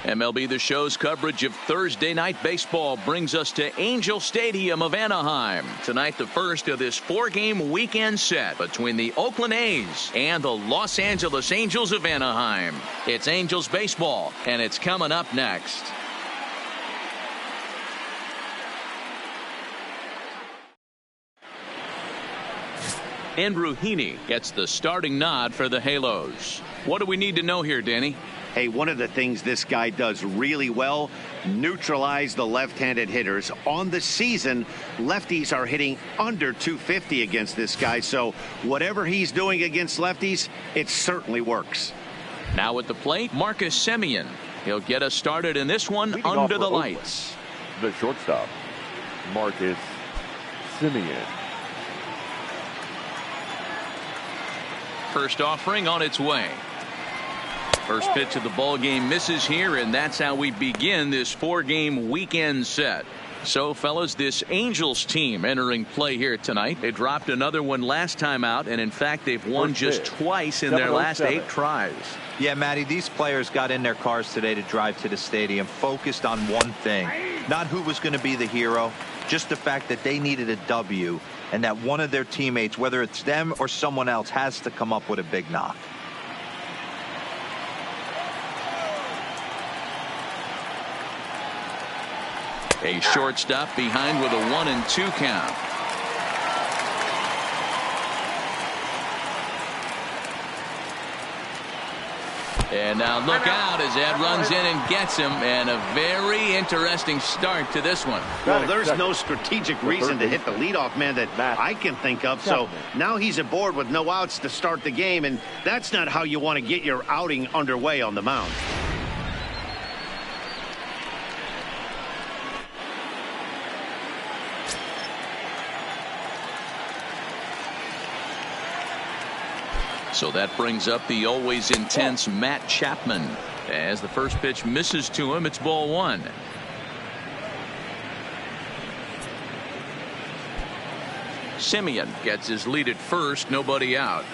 MLB The Show's coverage of Thursday night baseball brings us to Angel Stadium of Anaheim. Tonight, the first of this four-game weekend set between the Oakland A's and the Los Angeles Angels of Anaheim. It's Angels baseball, and it's coming up next. Andrew Heaney gets the starting nod for the Halos. What do we need to know here, Danny? Hey, one of the things this guy does really well, neutralize the left-handed hitters. On the season, lefties are hitting under 250 against this guy, so whatever he's doing against lefties, it certainly works. Now at the plate, Marcus Semien. He'll get us started in this one under the lights. The shortstop, Marcus Semien. First offering on its way. First pitch of the ball game misses here, and that's how we begin this four-game weekend set. So, fellas, this Angels team entering play here tonight. They dropped another one last time out, and in fact, they've won just twice in their last 8 tries. Yeah, Matty, these players got in their cars today to drive to the stadium, focused on one thing. Not who was going to be the hero, just the fact that they needed a W, and that one of their teammates, whether it's them or someone else, has to come up with a big knock. A shortstop behind with a 1-2 count. And now look out as Ed runs in and gets him, and a very interesting start to this one. Well, there's no strategic reason to hit the leadoff man that I can think of, so now he's aboard with no outs to start the game, and that's not how you want to get your outing underway on the mound. So that brings up the always intense Matt Chapman. As the first pitch misses to him, it's ball 1. Semien gets his lead at first, nobody out.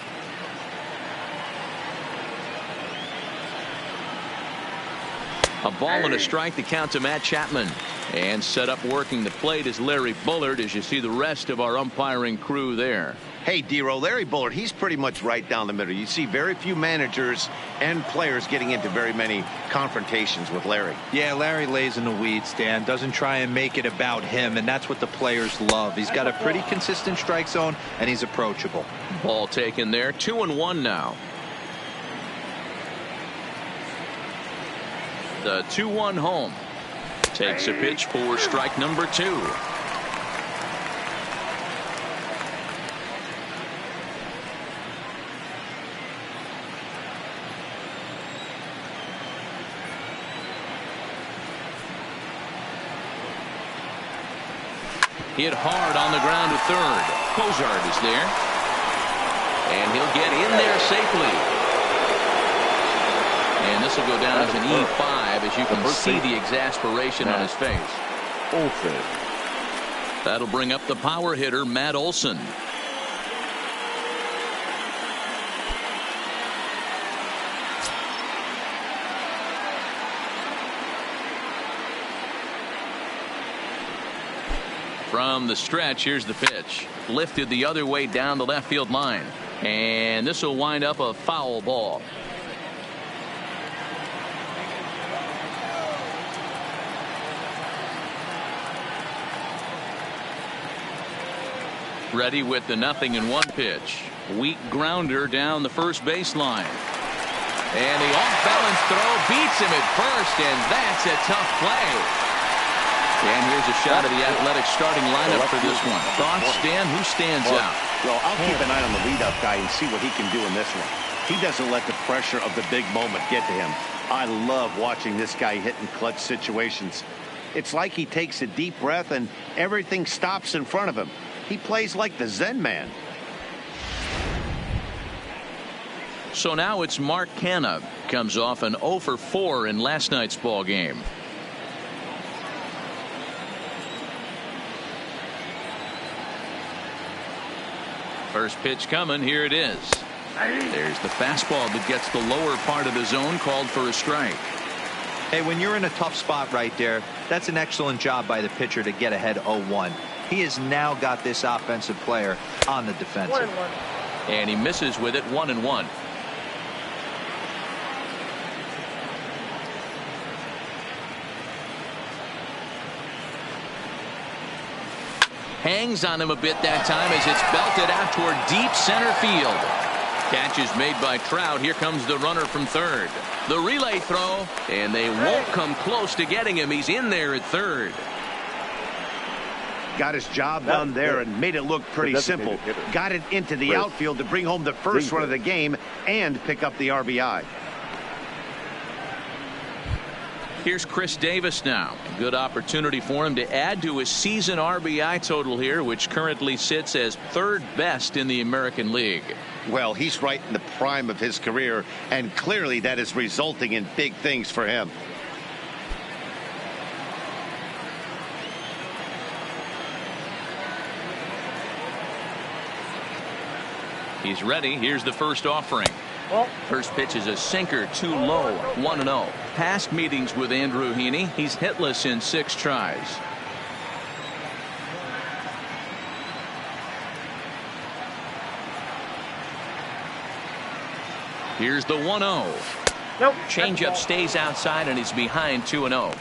A ball and a strike to count to Matt Chapman. And set up working the plate is Larry Bullard, as you see the rest of our umpiring crew there. Hey, D-Row, Larry Bullard, he's pretty much right down the middle. You see very few managers and players getting into very many confrontations with Larry. Yeah, Larry lays in the weeds, Dan. Doesn't try and make it about him, and that's what the players love. He's got a pretty consistent strike zone, and he's approachable. Ball taken there, 2-1 now. The 2-1 home. Takes a pitch for strike number 2. Hit hard on the ground to third. Cozart is there. And he'll get in there safely. And this will go down as an E5, as you can see the exasperation on his face. Olson. That'll bring up the power hitter, Matt Olson. From the stretch, here's the pitch. Lifted the other way down the left field line. And this will wind up a foul ball. Ready with the 0-1 pitch. Weak grounder down the first baseline. And the off-balance throw beats him at first, and that's a tough play. And here's a shot of the athletic starting lineup for this one. Thoughts, Stan? Who stands out? Well, I'll keep an eye on the leadoff guy and see what he can do in this one. He doesn't let the pressure of the big moment get to him. I love watching this guy hit in clutch situations. It's like he takes a deep breath and everything stops in front of him. He plays like the Zen man. So now it's Mark Canha. Comes off an 0 for 4 in last night's ball game. First pitch coming. Here it is. There's the fastball that gets the lower part of the zone, called for a strike. Hey, when you're in a tough spot right there, that's an excellent job by the pitcher to get ahead 0-1. He has now got this offensive player on the defensive. 1-1. And he misses with it, 1-1. Hangs on him a bit that time as it's belted out toward deep center field. Catch is made by Trout. Here comes the runner from third. The relay throw, and they won't come close to getting him. He's in there at third. Got his job done there and made it look pretty simple. Got it into the outfield to bring home the first run of the game and pick up the RBI. Here's Chris Davis now. Good opportunity for him to add to his season RBI total here, which currently sits as third best in the American League. Well, he's right in the prime of his career, and clearly that is resulting in big things for him. He's ready. Here's the first offering. First pitch is a sinker, too low, 1-0. Past meetings with Andrew Heaney, he's hitless in 6 tries. Here's the 1-0. Nope. Changeup stays outside, and he's behind 2-0.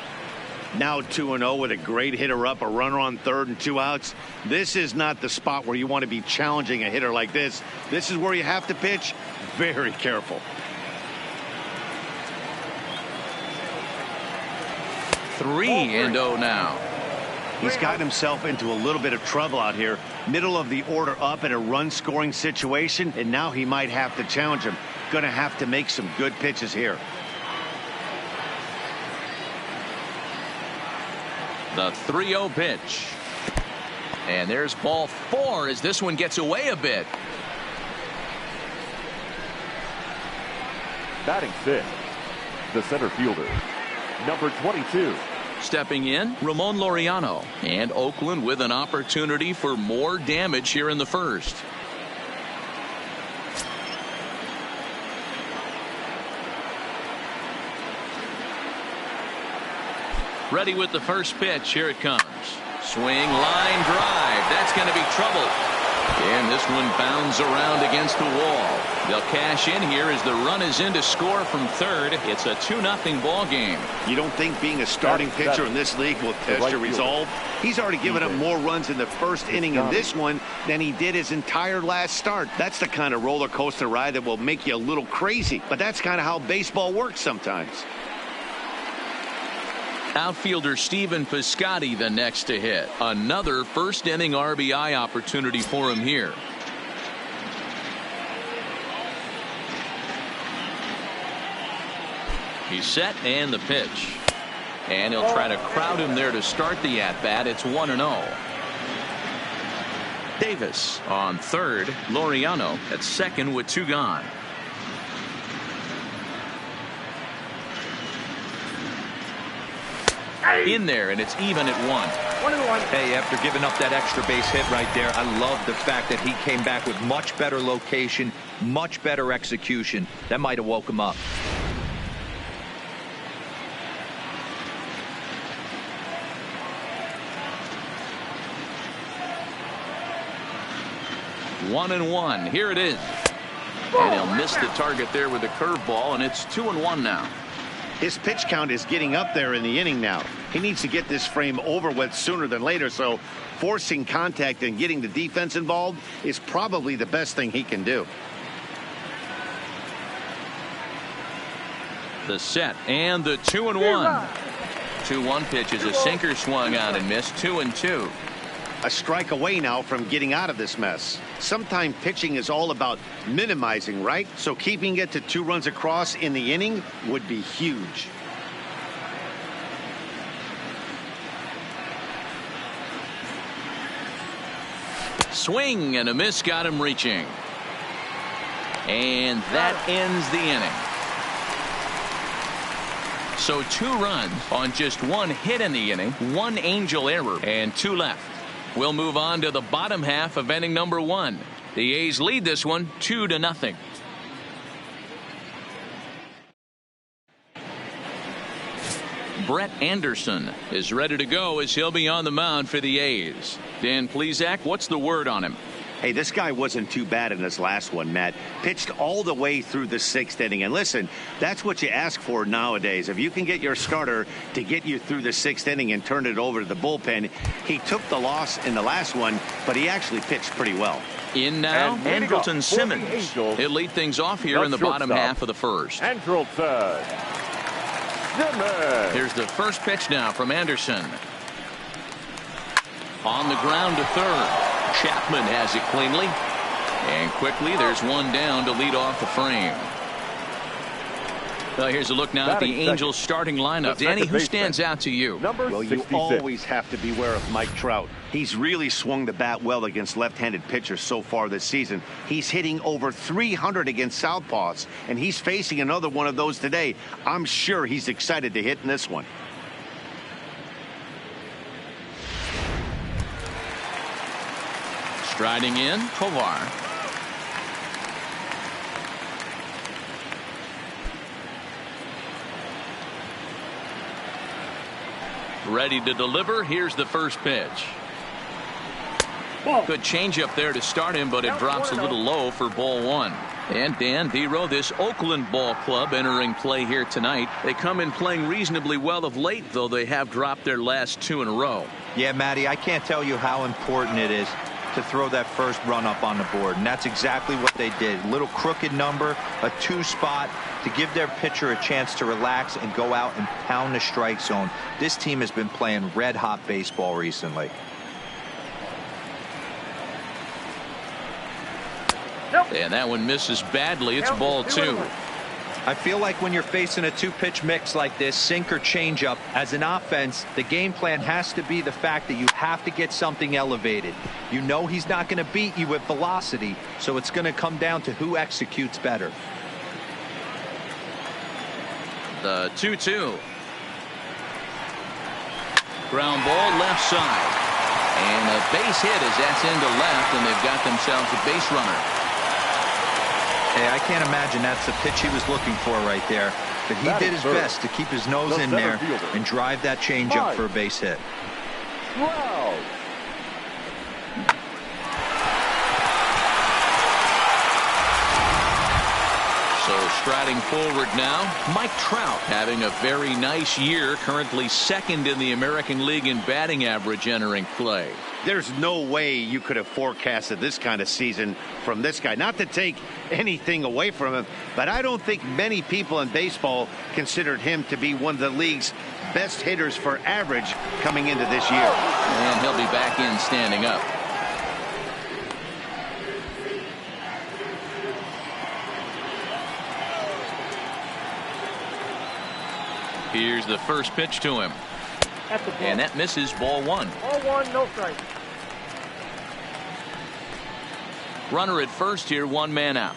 Now 2-0 with a great hitter up, a runner on third and 2 outs. This is not the spot where you want to be challenging a hitter like this. This is where you have to pitch very careful. 3-0 now. He's gotten himself into a little bit of trouble out here. Middle of the order up in a run scoring situation, and now he might have to challenge him. Going to have to make some good pitches here. The 3-0 pitch. And there's ball 4 as this one gets away a bit. Batting 6th, the center fielder, number 22. Stepping in, Ramon Laureano. And Oakland with an opportunity for more damage here in the first. Ready with the first pitch. Here it comes. Swing, line drive. That's going to be trouble. And this one bounds around against the wall. They'll cash in here as the run is in to score from third. It's a 2-0 ball game. You don't think being a starting pitcher in this league will test your resolve? He's already given up more runs in the first inning in this one than he did his entire last start. That's the kind of roller coaster ride that will make you a little crazy. But that's kind of how baseball works sometimes. Outfielder Stephen Piscotty the next to hit. Another first inning RBI opportunity for him here. He's set, and the pitch. And he'll try to crowd him there to start the at-bat. It's 1-0. Davis on third. Laureano at second with 2 gone. In there, and it's even at 1. 1-1. Hey, after giving up that extra base hit right there, I love the fact that he came back with much better location, much better execution. That might have woke him up. One and one. Here it is. And he'll miss the target there with a curveball, and it's 2-1 now. His pitch count is getting up there in the inning now. He needs to get this frame over with sooner than later, so forcing contact and getting the defense involved is probably the best thing he can do. The set and the 2-1. 2-1 pitch is a sinker swung on and missed. 2-2. A strike away now from getting out of this mess. Sometimes pitching is all about minimizing, right? So keeping it to 2 runs across in the inning would be huge. Swing and a miss got him reaching. And that ends the inning. So 2 runs on just 1 hit in the inning, 1 Angel error, and 2 left. We'll move on to the bottom half of inning number 1. The A's lead this one 2-0. Brett Anderson is ready to go as he'll be on the mound for the A's. Dan Plesac, what's the word on him? Hey, this guy wasn't too bad in this last one, Matt. Pitched all the way through the sixth inning. And listen, that's what you ask for nowadays. If you can get your starter to get you through the sixth inning and turn it over to the bullpen. He took the loss in the last one, but he actually pitched pretty well. In now, Andrelton Simmons. He'll lead things off here in the bottom half of the first. Andrelton Simmons. Here's the first pitch now from Anderson. On the ground to third. Chapman has it cleanly. And quickly, there's one down to lead off the frame. Here's a look now at the Angels starting lineup. Danny, who stands out to you? Well, you always have to beware of Mike Trout. He's really swung the bat well against left-handed pitchers so far this season. He's hitting over 300 against southpaws, and he's facing another one of those today. I'm sure he's excited to hit in this one. Striding in, Tovar. Ready to deliver. Here's the first pitch. Good changeup there to start him, but it drops a little low for ball one. And Dan Vero, this Oakland ball club entering play here tonight. They come in playing reasonably well of late, though they have dropped their last two in a row. Yeah, Matty, I can't tell you how important it is to throw that first run up on the board, and that's exactly what they did. Little crooked number, a two spot to give their pitcher a chance to relax and go out and pound the strike zone. This team has been playing red hot baseball recently. And that one misses badly. It's ball two. I feel like when you're facing a two-pitch mix like this, sink or changeup, as an offense, the game plan has to be the fact that you have to get something elevated. You know he's not going to beat you with velocity, so it's going to come down to who executes better. The 2-2. Ground ball left side. And a base hit as that's into left, and they've got themselves a base runner. Hey, I can't imagine that's the pitch he was looking for right there. But he did his best to keep his nose in there and drive that changeup for a base hit. Wow. So striding forward now, Mike Trout having a very nice year, currently second in the American League in batting average entering play. There's no way you could have forecasted this kind of season from this guy. Not to take anything away from him, but I don't think many people in baseball considered him to be one of the league's best hitters for average coming into this year. And he'll be back in standing up. Here's the first pitch to him. And that misses ball one. Ball one, no strike. Runner at first here, one man out.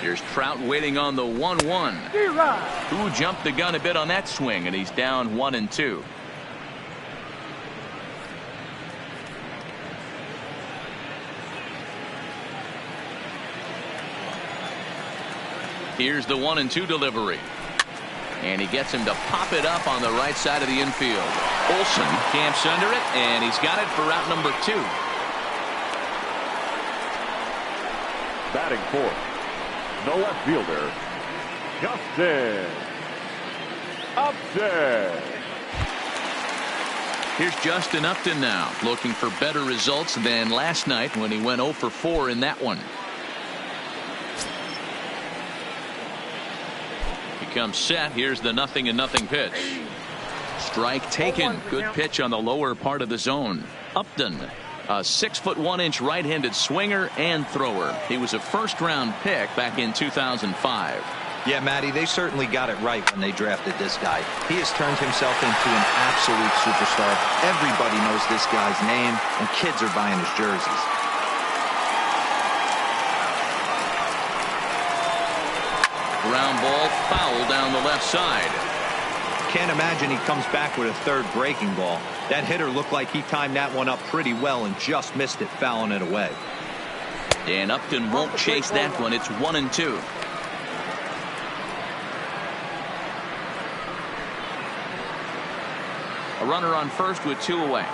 Here's Trout waiting on the 1-1. Who jumped the gun a bit on that swing, and he's down 1-2. Here's the 1-2 delivery. And he gets him to pop it up on the right side of the infield. Olsen camps under it, and he's got it for out number 2. Batting fourth, the left fielder, Justin Upton. Here's Justin Upton now, looking for better results than last night when he went 0 for 4 in that one. Comes set. Here's the 0-0 pitch. Strike taken. Good pitch on the lower part of the zone. Upton, a 6'1" right-handed swinger and thrower. He was a first-round pick back in 2005. Yeah, Matty, they certainly got it right when they drafted this guy. He has turned himself into an absolute superstar. Everybody knows this guy's name, and kids are buying his jerseys. Ground ball foul down the left side. Can't imagine he comes back with a third breaking ball. That hitter looked like he timed that one up pretty well and just missed it, fouling it away. And Upton won't chase that one. It's 1-2. A runner on first with 2 away.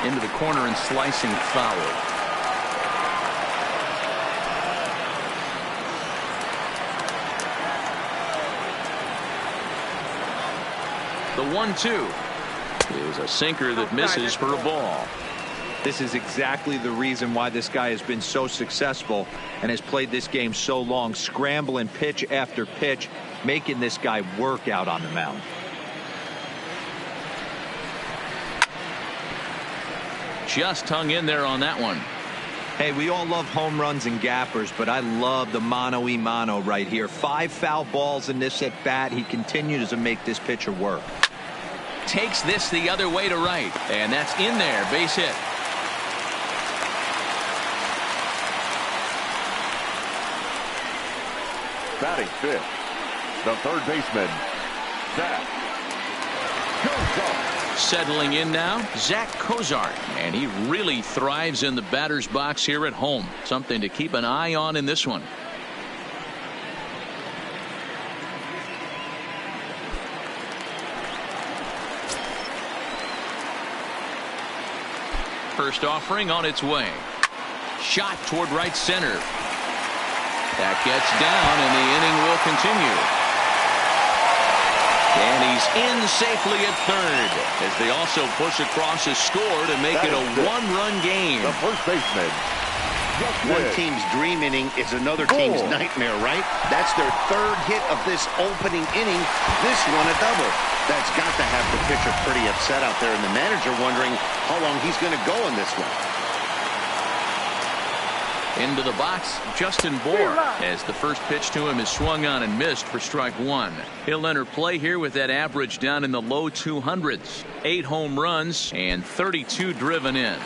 Into the corner and slicing foul. The 1-2 is a sinker that misses for a ball. This is exactly the reason why this guy has been so successful and has played this game so long, scrambling pitch after pitch, making this guy work out on the mound. Just hung in there on that one. Hey, we all love home runs and gappers, but I love the mano-a-mano right here. 5 foul balls in this at bat. He continues to make this pitcher work. Takes this the other way to right, and that's in there. Base hit. Batting fifth, the third baseman, Zach Kozar. Settling in now, Zach Kozar, and he really thrives in the batter's box here at home. Something to keep an eye on in this one. First offering on its way. Shot toward right center. That gets down, and the inning will continue. And he's in safely at third as they also push across a score to make it a 1-run game. The first baseman. One team's dream inning is another team's nightmare, right? That's their third hit of this opening inning. This one a double. That's got to have the pitcher pretty upset out there, and the manager wondering how long he's going to go in this one. Into the box, Justin Bohr, as the first pitch to him is swung on and missed for strike 1. He'll enter play here with that average down in the low 200s. 8 home runs and 32 driven in.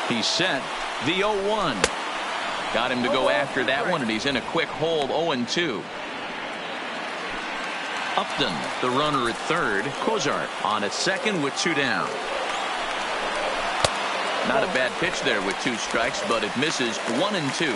He's set. The 0-1. Got him to go after that one, and he's in a quick hold. 0-2. Upton, the runner at third. Kozar on at second with 2 down. Not a bad pitch there with 2 strikes, but it misses. 1-2.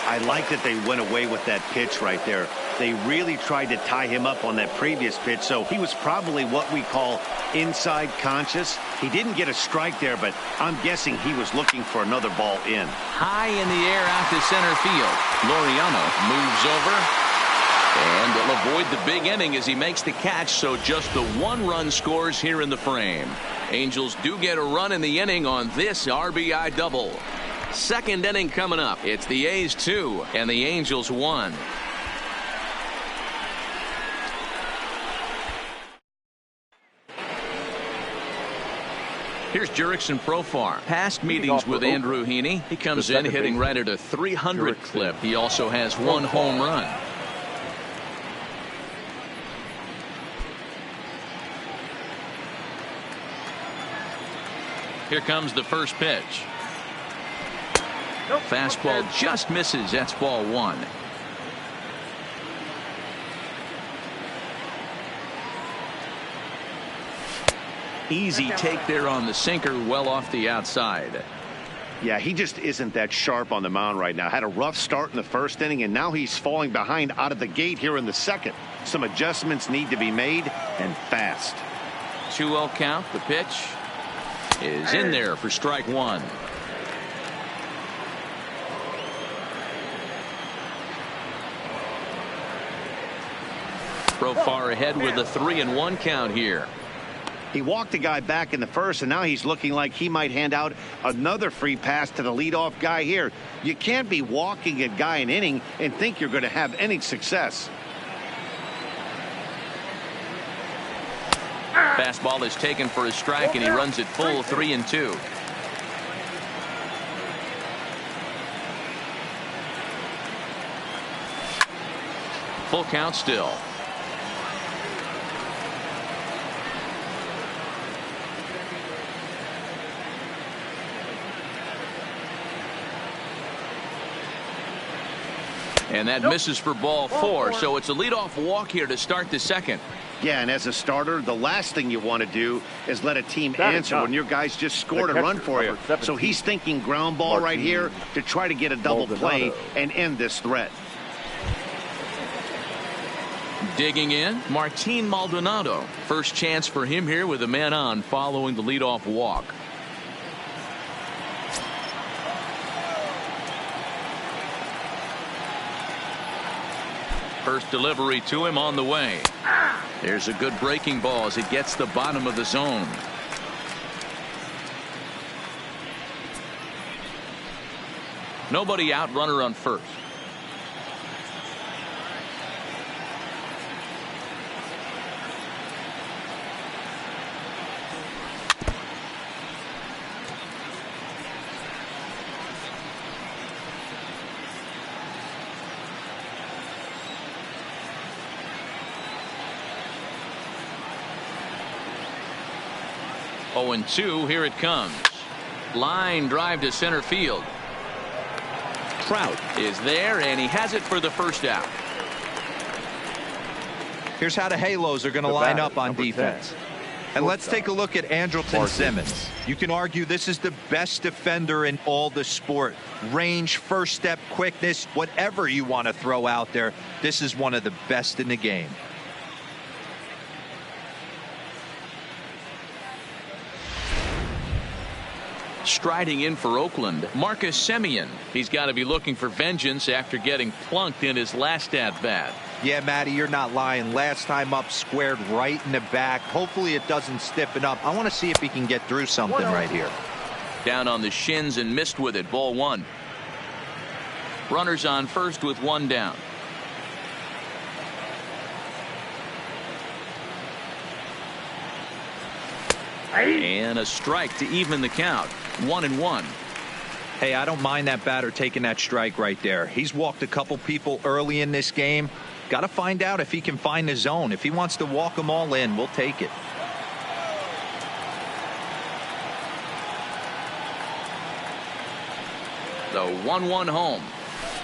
I like that they went away with that pitch right there. They really tried to tie him up on that previous pitch, so he was probably what we call inside conscious. He didn't get a strike there, but I'm guessing he was looking for another ball in. High in the air out to center field. Laureano moves over, and they'll avoid the big inning as he makes the catch, so just the 1-run scores here in the frame. Angels do get a run in the inning on this RBI double. Second inning coming up. It's the A's 2 and the Angels 1. Here's Jurickson Profar. Past meetings with Andrew Heaney. He comes in hitting right at a 300 clip. He also has 1 home run. Here comes the first pitch. Fastball just misses. That's ball 1. Easy take there on the sinker, well off the outside. Yeah, he just isn't that sharp on the mound right now. Had a rough start in the first inning, and now he's falling behind out of the gate here in the second. Some adjustments need to be made, and fast. 2-0 count. The pitch is in there for strike 1. Profar ahead with a 3-1 count here. He walked a guy back in the first, and now he's looking like he might hand out another free pass to the leadoff guy here. You can't be walking a guy an inning and think you're going to have any success. Fastball is taken for a strike, and he runs it full. 3-2. Full count still. And that misses for ball 4. So it's a leadoff walk here to start the second. Yeah, and as a starter, the last thing you want to do is let a team answer when your guys just scored a run for you. So he's thinking ground ball right here to try to get a double play and end this threat. Digging in, Martin Maldonado. First chance for him here with a man on following the leadoff walk. First delivery to him on the way. There's a good breaking ball as it gets the bottom of the zone. Nobody out, runner on first. Oh, and 2, here it comes. Line drive to center field. Trout is there, and he has it for the first out. Here's how the Halos are going to line up on defense. 10. And let's take a look at Andrelton Simmons. You can argue this is the best defender in all the sport. Range, first step, quickness, whatever you want to throw out there, this is one of the best in the game. Striding in for Oakland, Marcus Semien. He's got to be looking for vengeance after getting plunked in his last at-bat. Yeah, Matty, you're not lying. Last time up, squared right in the back. Hopefully it doesn't stiffen up. I want to see if he can get through something right here. Down on the shins and missed with it. Ball 1. Runners on first with 1 down. And a strike to even the count. 1-1. Hey, I don't mind that batter taking that strike right there. He's walked a couple people early in this game. Got to find out if he can find the zone. If he wants to walk them all in, we'll take it. The 1-1 home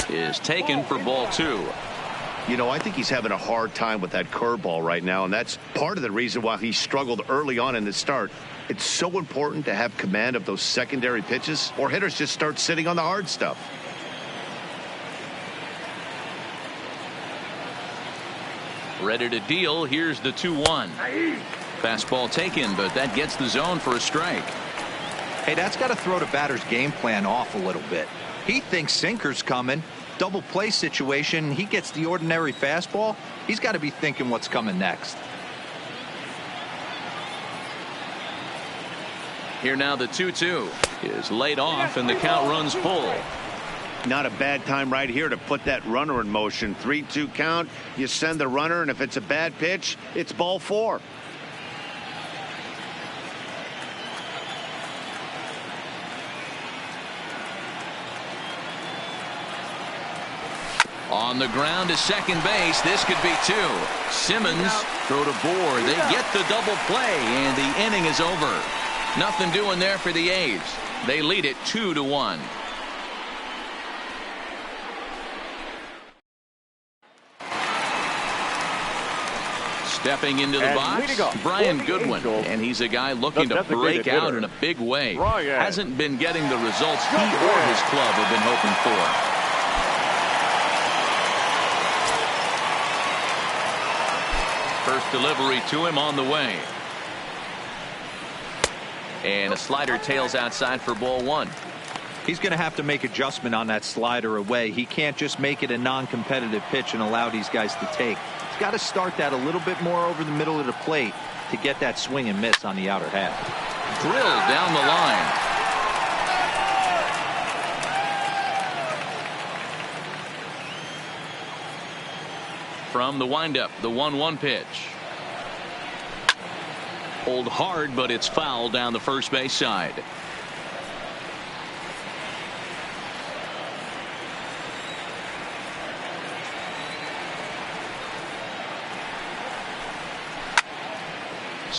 is taken for ball 2. You know, I think he's having a hard time with that curveball right now, and that's part of the reason why he struggled early on in the start. It's so important to have command of those secondary pitches, or hitters just start sitting on the hard stuff. Ready to deal. Here's the 2-1. Fastball taken, but that gets the zone for a strike. Hey, that's got to throw the batter's game plan off a little bit. He thinks sinker's coming. Double play situation. He gets the ordinary fastball. He's got to be thinking what's coming next. Here now the 2-2 is laid off and the count runs full. Not a bad time right here to put that runner in motion. 3-2 count. You send the runner, and if it's a bad pitch, it's ball 4. On the ground to second base. This could be 2. Simmons throw to Bohr. They get the double play, and the inning is over. Nothing doing there for the A's. They lead it 2-1. Stepping into the box, Brian Goodwin, and he's a guy looking to break out in a big way. Hasn't been getting the results he or his club have been hoping for. First delivery to him on the way. And a slider tails outside for ball 1. He's going to have to make adjustment on that slider away. He can't just make it a non-competitive pitch and allow these guys to take. He's got to start that a little bit more over the middle of the plate to get that swing and miss on the outer half. Drilled down the line. From the windup, the 1-1 pitch. Hold hard, but it's foul down the first base side.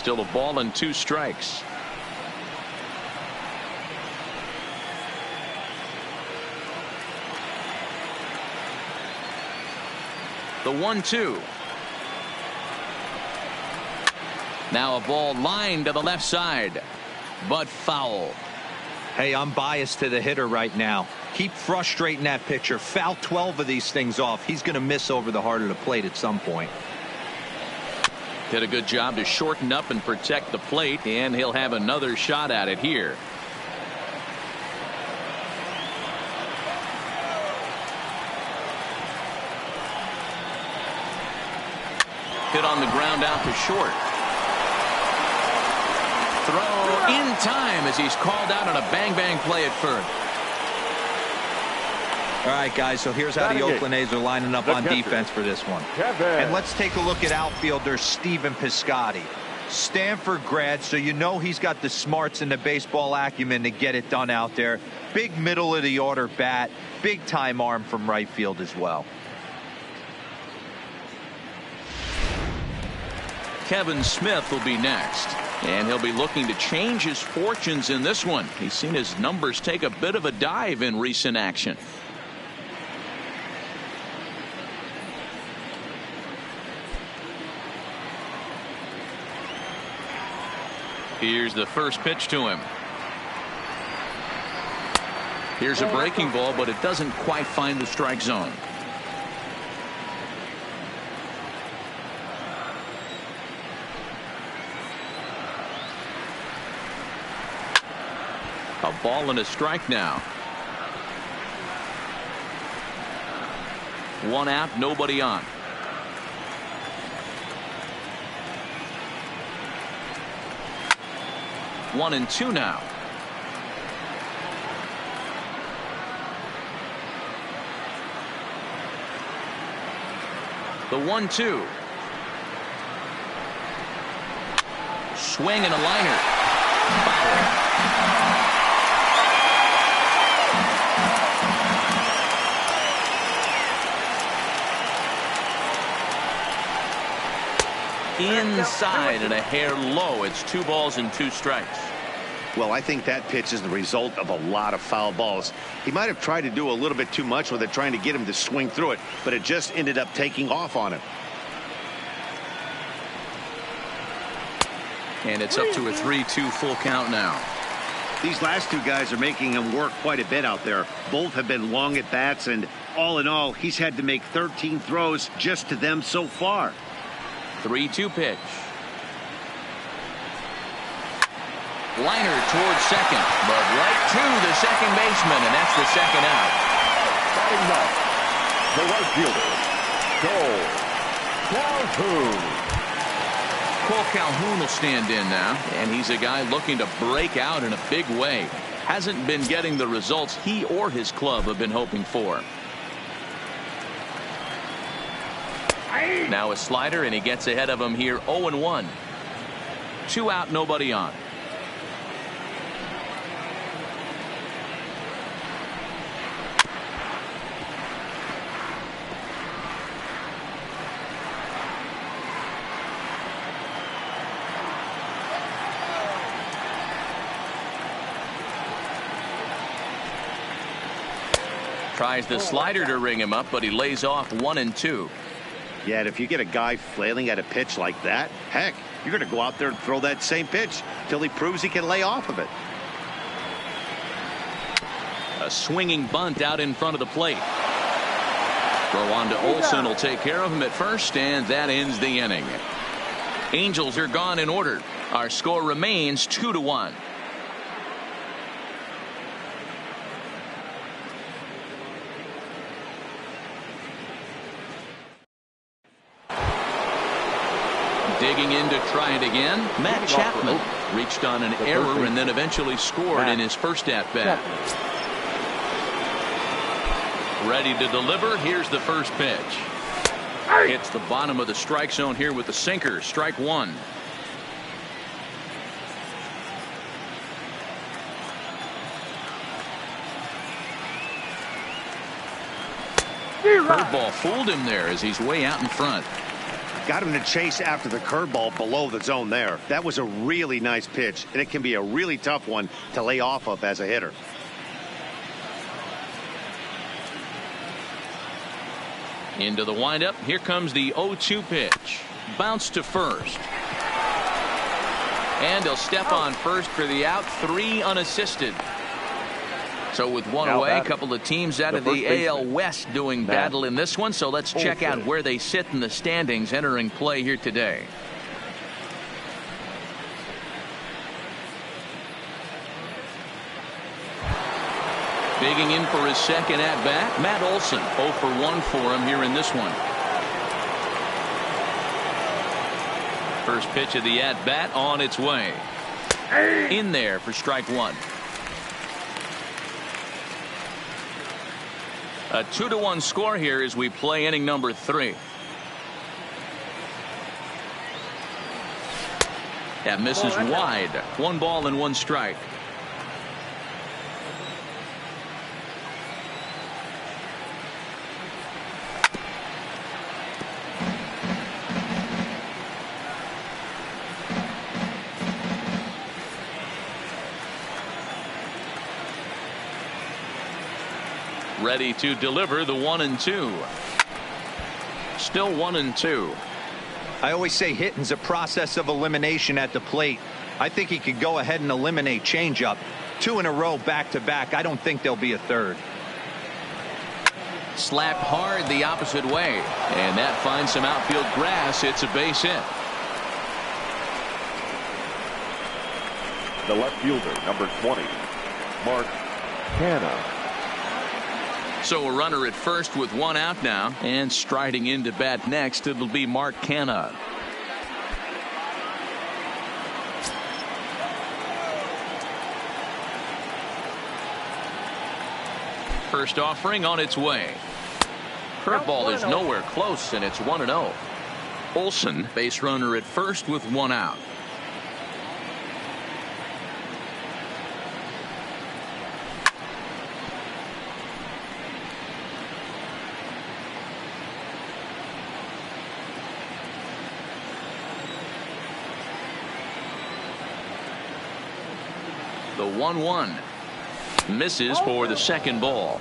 Still a ball and 2 strikes. The 1-2. Now a ball lined to the left side, but foul. Hey, I'm biased to the hitter right now. Keep frustrating that pitcher. Foul 12 of these things off. He's going to miss over the heart of the plate at some point. Did a good job to shorten up and protect the plate, and he'll have another shot at it here. Hit on the ground out to short. Throw in time as he's called out on a bang-bang play at first. All right, guys, so here's how the Oakland A's are lining up on defense for this one. And let's take a look at outfielder Stephen Piscotty. Stanford grad, so you know he's got the smarts and the baseball acumen to get it done out there. Big middle of the order bat, big time arm from right field as well. Kevin Smith will be next, and he'll be looking to change his fortunes in this one. He's seen his numbers take a bit of a dive in recent action. Here's the first pitch to him. Here's a breaking ball, but it doesn't quite find the strike zone. A ball and a strike now. 1 out, nobody on. One and 2 now. The 1-2. Swing and a liner. Foul. Inside and a hair low. It's 2 balls and 2 strikes. Well, I think that pitch is the result of a lot of foul balls. He might have tried to do a little bit too much with it, trying to get him to swing through it, but it just ended up taking off on him. And it's up to a 3-2 full count now. These last 2 guys are making him work quite a bit out there. Both have been long at bats, and all in all, he's had to make 13 throws just to them so far. 3-2 pitch. Liner towards second, but right to the second baseman, and that's the second out. Batting ninth, the right fielder, Cole Calhoun. Cole Calhoun will stand in now, and he's a guy looking to break out in a big way. Hasn't been getting the results he or his club have been hoping for. Now a slider, and he gets ahead of him here. 0-1. 2 out, nobody on. Tries the slider to ring him up, but he lays off 1-2. Yeah, and if you get a guy flailing at a pitch like that, heck, you're going to go out there and throw that same pitch till he proves he can lay off of it. A swinging bunt out in front of the plate. Throw on to Olsen will take care of him at first, and that ends the inning. Angels are gone in order. Our score remains 2-1. Digging in to try it again. Matt Chapman reached on an error and then eventually scored in his first at-bat. Ready to deliver. Here's the first pitch. Hits the bottom of the strike zone here with the sinker. Strike 1. Curveball fooled him there as he's way out in front. Got him to chase after the curveball below the zone there. That was a really nice pitch, and it can be a really tough one to lay off of as a hitter. Into the windup. Here comes the 0-2 pitch. Bounce to first. And he'll step on first for the out. 3 unassisted. So with one Now away, a batting. couple of teams out The of the first AL baseman. West doing Matt battle in this one. So let's check out Olson. where they sit in the standings entering play here today. Digging in for his second at bat, Matt Olson. 0 for 1 for him here in this one. First pitch of the at bat on its way. In there for strike 1. A 2-1 score here as we play inning number 3. That misses wide. 1 ball and 1 strike. Ready to deliver the 1-2. Still 1-2. I always say hitting's a process of elimination at the plate. I think he could go ahead and eliminate changeup. 2 in a row back to back. I don't think there'll be a third. Slapped hard the opposite way. And that finds some outfield grass. It's a base hit. The left fielder, number 20, Mark Canha. So a runner at first with 1 out now. And striding into bat next, it'll be Mark Canha. First offering on its way. Curveball is nowhere close, and it's 1-0. Olson, base runner at first with 1 out. The 1-1 misses for the second ball.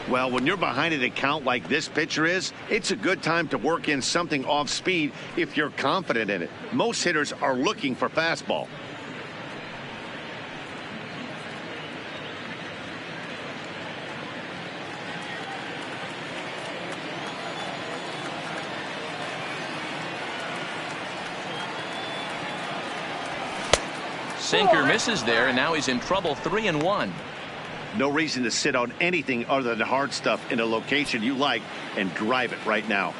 Well, when you're behind an account like this pitcher is, it's a good time to work in something off speed if you're confident in it. Most hitters are looking for fastball. Sinker misses there, and now he's in trouble. 3-1. No reason to sit on anything other than hard stuff in a location you like and drive it right now.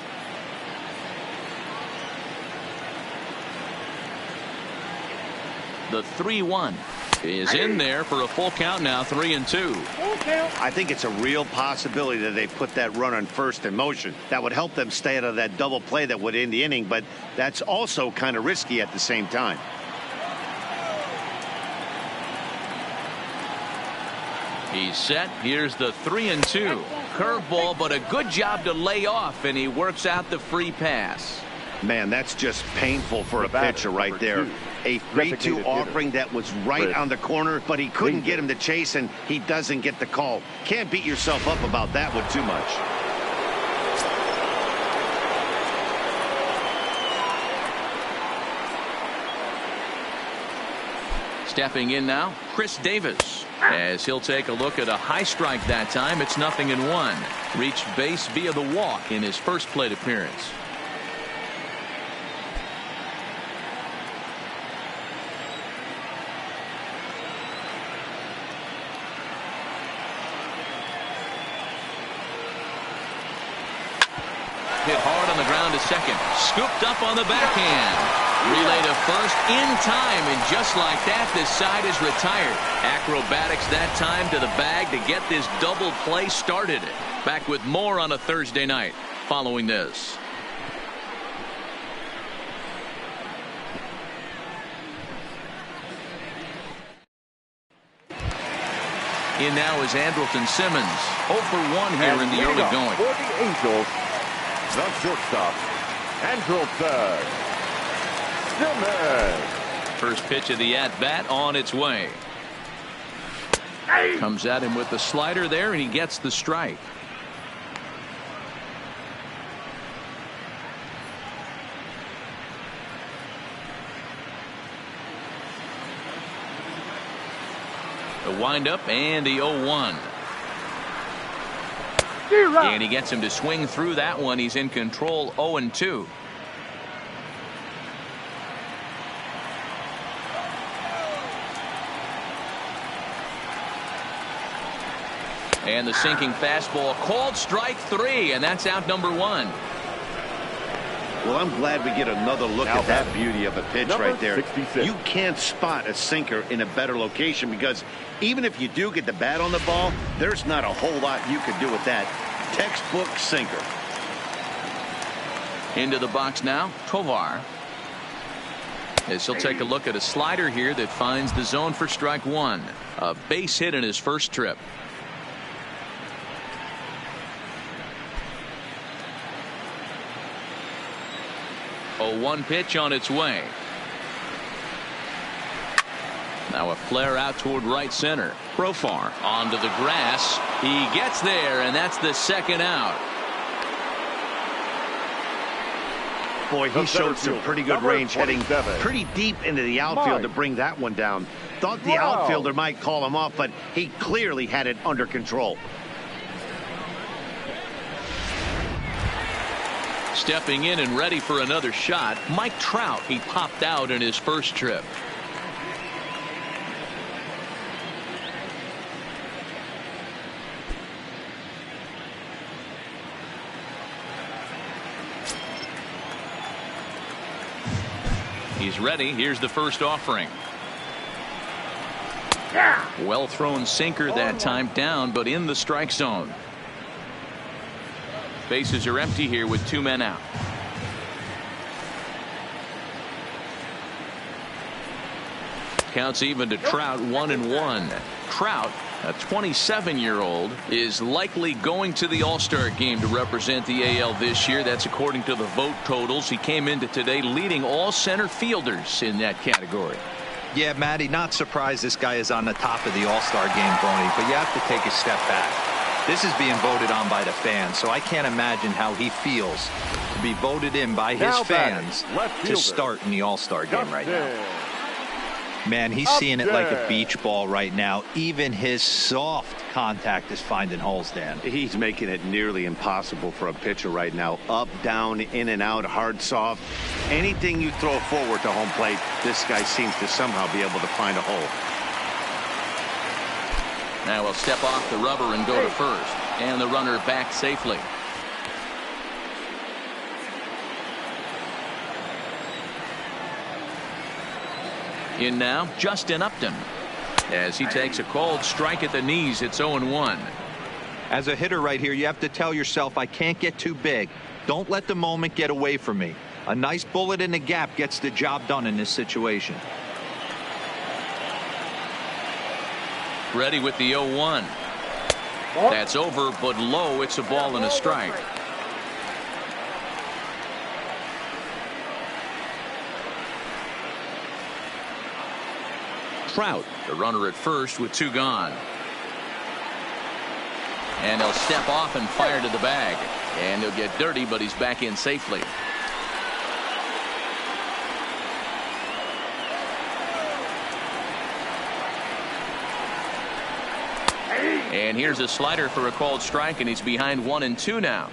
The 3-1 is in there for a full count now. 3-2. I think it's a real possibility that they put that run on first in motion. That would help them stay out of that double play that would end the inning, but that's also kind of risky at the same time. He's set. Here's the 3-2. Curveball, but a good job to lay off, and he works out the free pass. Man, that's just painful for a batter, pitcher right number there. 2, A 3-2 designated offering that was right Chris on the corner, but he couldn't Danger. get him to chase, and he doesn't get the call. Can't beat yourself up about that one too much. Stepping in now, Chris Davis. As he'll take a look at a high strike that time. It's 0-1. Reached base via the walk in his first plate appearance. Hit hard on the ground to second. Scooped up on the backhand. Relay to first in time, and just like that, this side is retired. Acrobatics that time to the bag to get this double play started. Back with more on a Thursday night following this. In now is Andrelton Simmons. 0 for 1 here in the early going. For the Angels, the shortstop, And drilled third. Stillman. First pitch of the at-bat on its way. Comes at him with the slider there, and he gets the strike. The windup and the 0-1. And he gets him to swing through that one. He's in control, 0-2. And the sinking fastball called strike 3, and that's out number 1. Well, I'm glad we get another look at that beauty of a pitch right there. 66. You can't spot a sinker in a better location because even if you do get the bat on the ball, there's not a whole lot you could do with that. Textbook sinker. Into the box now, Tovar. As he'll take a look at a slider here that finds the zone for strike 1. A base hit in his first trip. 0-1 pitch on its way. Now a flare out toward right center. Profar onto the grass. He gets there, and that's the second out. Boy, he showed some pretty good range heading pretty deep into the outfield to bring that one down. Thought the outfielder might call him off, but he clearly had it under control. Stepping in and ready for another shot, Mike Trout. He popped out in his first trip. He's ready. Here's the first offering. Well thrown sinker that time, down but in the strike zone. Bases are empty here with 2 men out. Counts even to Trout, 1-1. Trout, a 27-year-old, is likely going to the All-Star game to represent the AL this year. That's according to the vote totals. He came into today leading all center fielders in that category. Yeah, Matty, not surprised this guy is on the top of the All-Star game, Tony, but you have to take a step back. This is being voted on by the fans, so I can't imagine how he feels to be voted in by his fans to start in the All-Star game right now. Man, he's seeing it like a beach ball right now. Even his soft contact is finding holes, Dan. He's making it nearly impossible for a pitcher right now. Up, down, in and out, hard, soft. Anything you throw forward to home plate, this guy seems to somehow be able to find a hole. Now he'll step off the rubber and go to first. And the runner back safely. In now, Justin Upton. As he takes a cold strike at the knees, it's 0-1. As a hitter right here, you have to tell yourself, I can't get too big. Don't let the moment get away from me. A nice bullet in the gap gets the job done in this situation. Ready with the 0-1. That's over, but low. It's a ball and a strike. Trout, the runner at first with 2 gone. And he'll step off and fire to the bag. And he'll get dirty, but he's back in safely. And here's a slider for a called strike, and he's behind 1-2 now.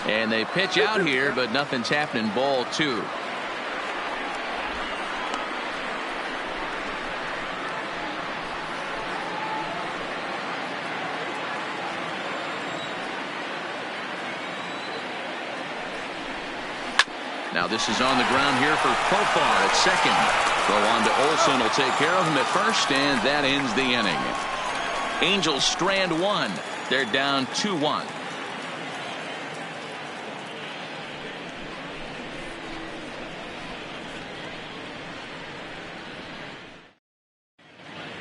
And they pitch out here, but nothing's happening. Ball 2. Now this is on the ground here for Profar at second. Throw on to Olsen will take care of him at first, and that ends the inning. Angels strand 1. They're down 2-1.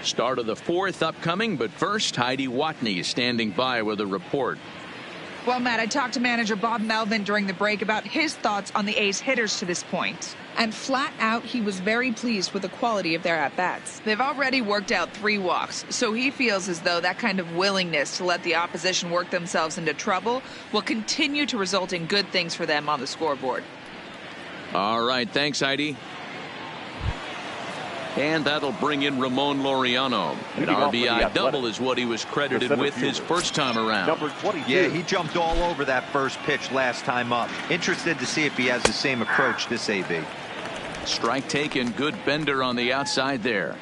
Start of the fourth upcoming, but first, Heidi Watney is standing by with a report. Well, Matt, I talked to manager Bob Melvin during the break about his thoughts on the A's hitters to this point. And flat out, he was very pleased with the quality of their at-bats. They've already worked out 3 walks, so he feels as though that kind of willingness to let the opposition work themselves into trouble will continue to result in good things for them on the scoreboard. All right, thanks, Heidi. And that'll bring in Ramon Laureano. An RBI double is what he was credited with his first time around. Number 22. Yeah, he jumped all over that first pitch last time up. Interested to see if he has the same approach this AB. Strike taken. Good bender on the outside there.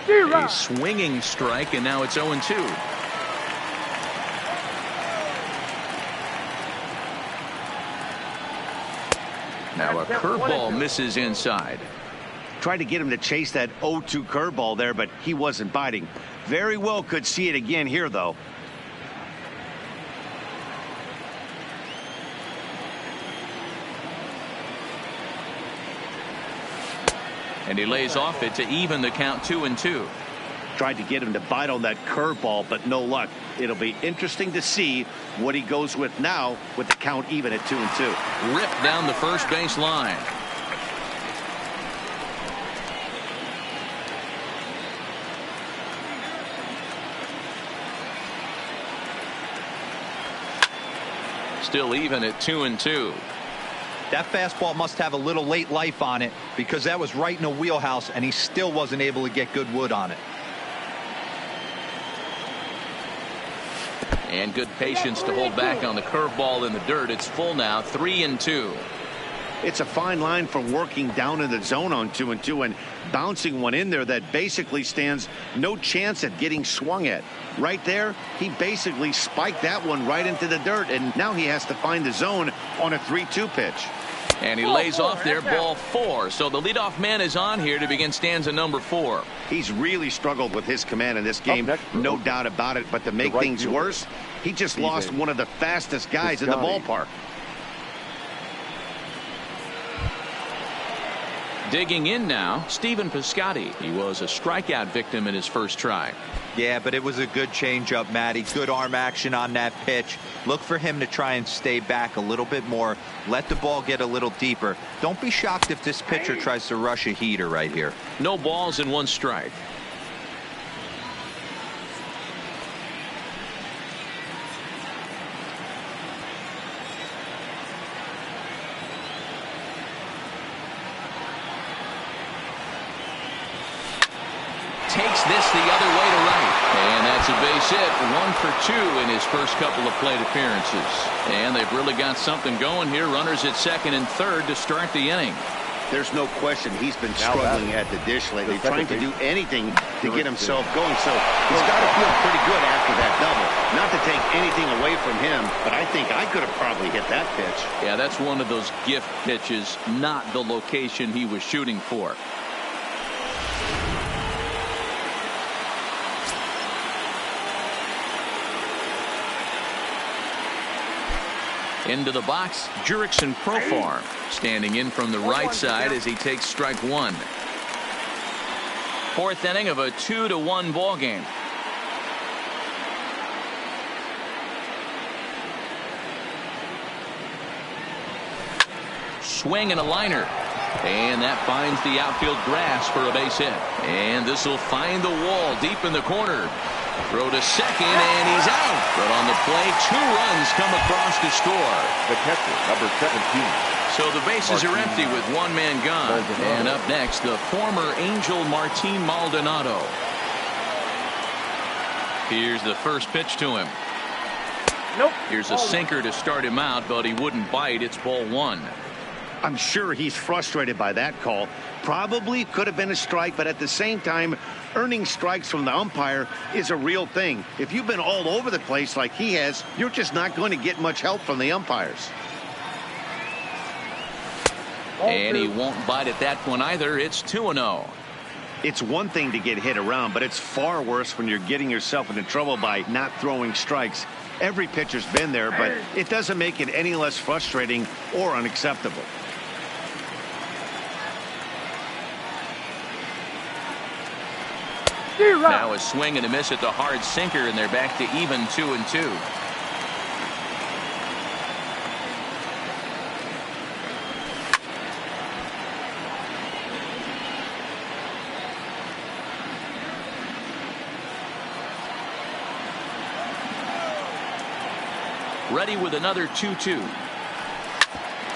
A swinging strike, and now it's 0-2. Now a curveball misses inside. Tried to get him to chase that 0-2 curveball there, but he wasn't biting. Very well could see it again here, though. And he lays off it to even the count 2-2. Tried to get him to bite on that curveball, but no luck. It'll be interesting to see what he goes with now with the count even at 2-2. Ripped down the first base line. Still even at 2-2. That fastball must have a little late life on it because that was right in the wheelhouse and he still wasn't able to get good wood on it. And good patience to hold back on the curveball in the dirt. It's full now, 3-2. It's a fine line for working down in the zone on 2-2 and bouncing one in there that basically stands no chance at getting swung at. Right there, he basically spiked that one right into the dirt, and now he has to find the zone on a 3-2 pitch. And he lays off there, ball 4. So the leadoff man is on here to begin stanza number 4. He's really struggled with his command in this game, no doubt about it. But to make things worse, he just lost one of the fastest guys in the ballpark. Digging in now, Stephen Piscotty. He was a strikeout victim in his first try. Yeah, but it was a good changeup, Matty. Good arm action on that pitch. Look for him to try and stay back a little bit more. Let the ball get a little deeper. Don't be shocked if this pitcher tries to rush a heater right here. No balls and 1 strike. Takes this the other way to right. And that's a base hit. 1 for 2 in his first couple of plate appearances. And they've really got something going here. Runners at second and third to start the inning. There's no question he's been struggling at the dish lately, trying to do anything to get himself going. So he's got to feel pretty good after that double. Not to take anything away from him, but I think I could have probably hit that pitch. Yeah, that's one of those gift pitches, not the location he was shooting for. Into the box, Jurickson Profar standing in from the right side as he takes strike 1. Fourth inning of a 2-1 ball game. Swing and a liner. And that finds the outfield grass for a base hit. And this will find the wall deep in the corner. Throw to second, and he's out. But on the play, 2 runs come across to score. The catcher, number 17. So the bases are empty with 1 man gone. And up next, the former Angel Martin Maldonado. Here's the first pitch to him. Nope. Here's a sinker to start him out, but he wouldn't bite. It's ball 1. I'm sure he's frustrated by that call. Probably could have been a strike, but at the same time, earning strikes from the umpire is a real thing. If you've been all over the place like he has, you're just not going to get much help from the umpires. And he won't bite at that one either. It's 2-0. It's one thing to get hit around, but it's far worse when you're getting yourself into trouble by not throwing strikes. Every pitcher's been there, but it doesn't make it any less frustrating or unacceptable. Now a swing and a miss at the hard sinker, and they're back to even 2-2. Ready with another 2-2.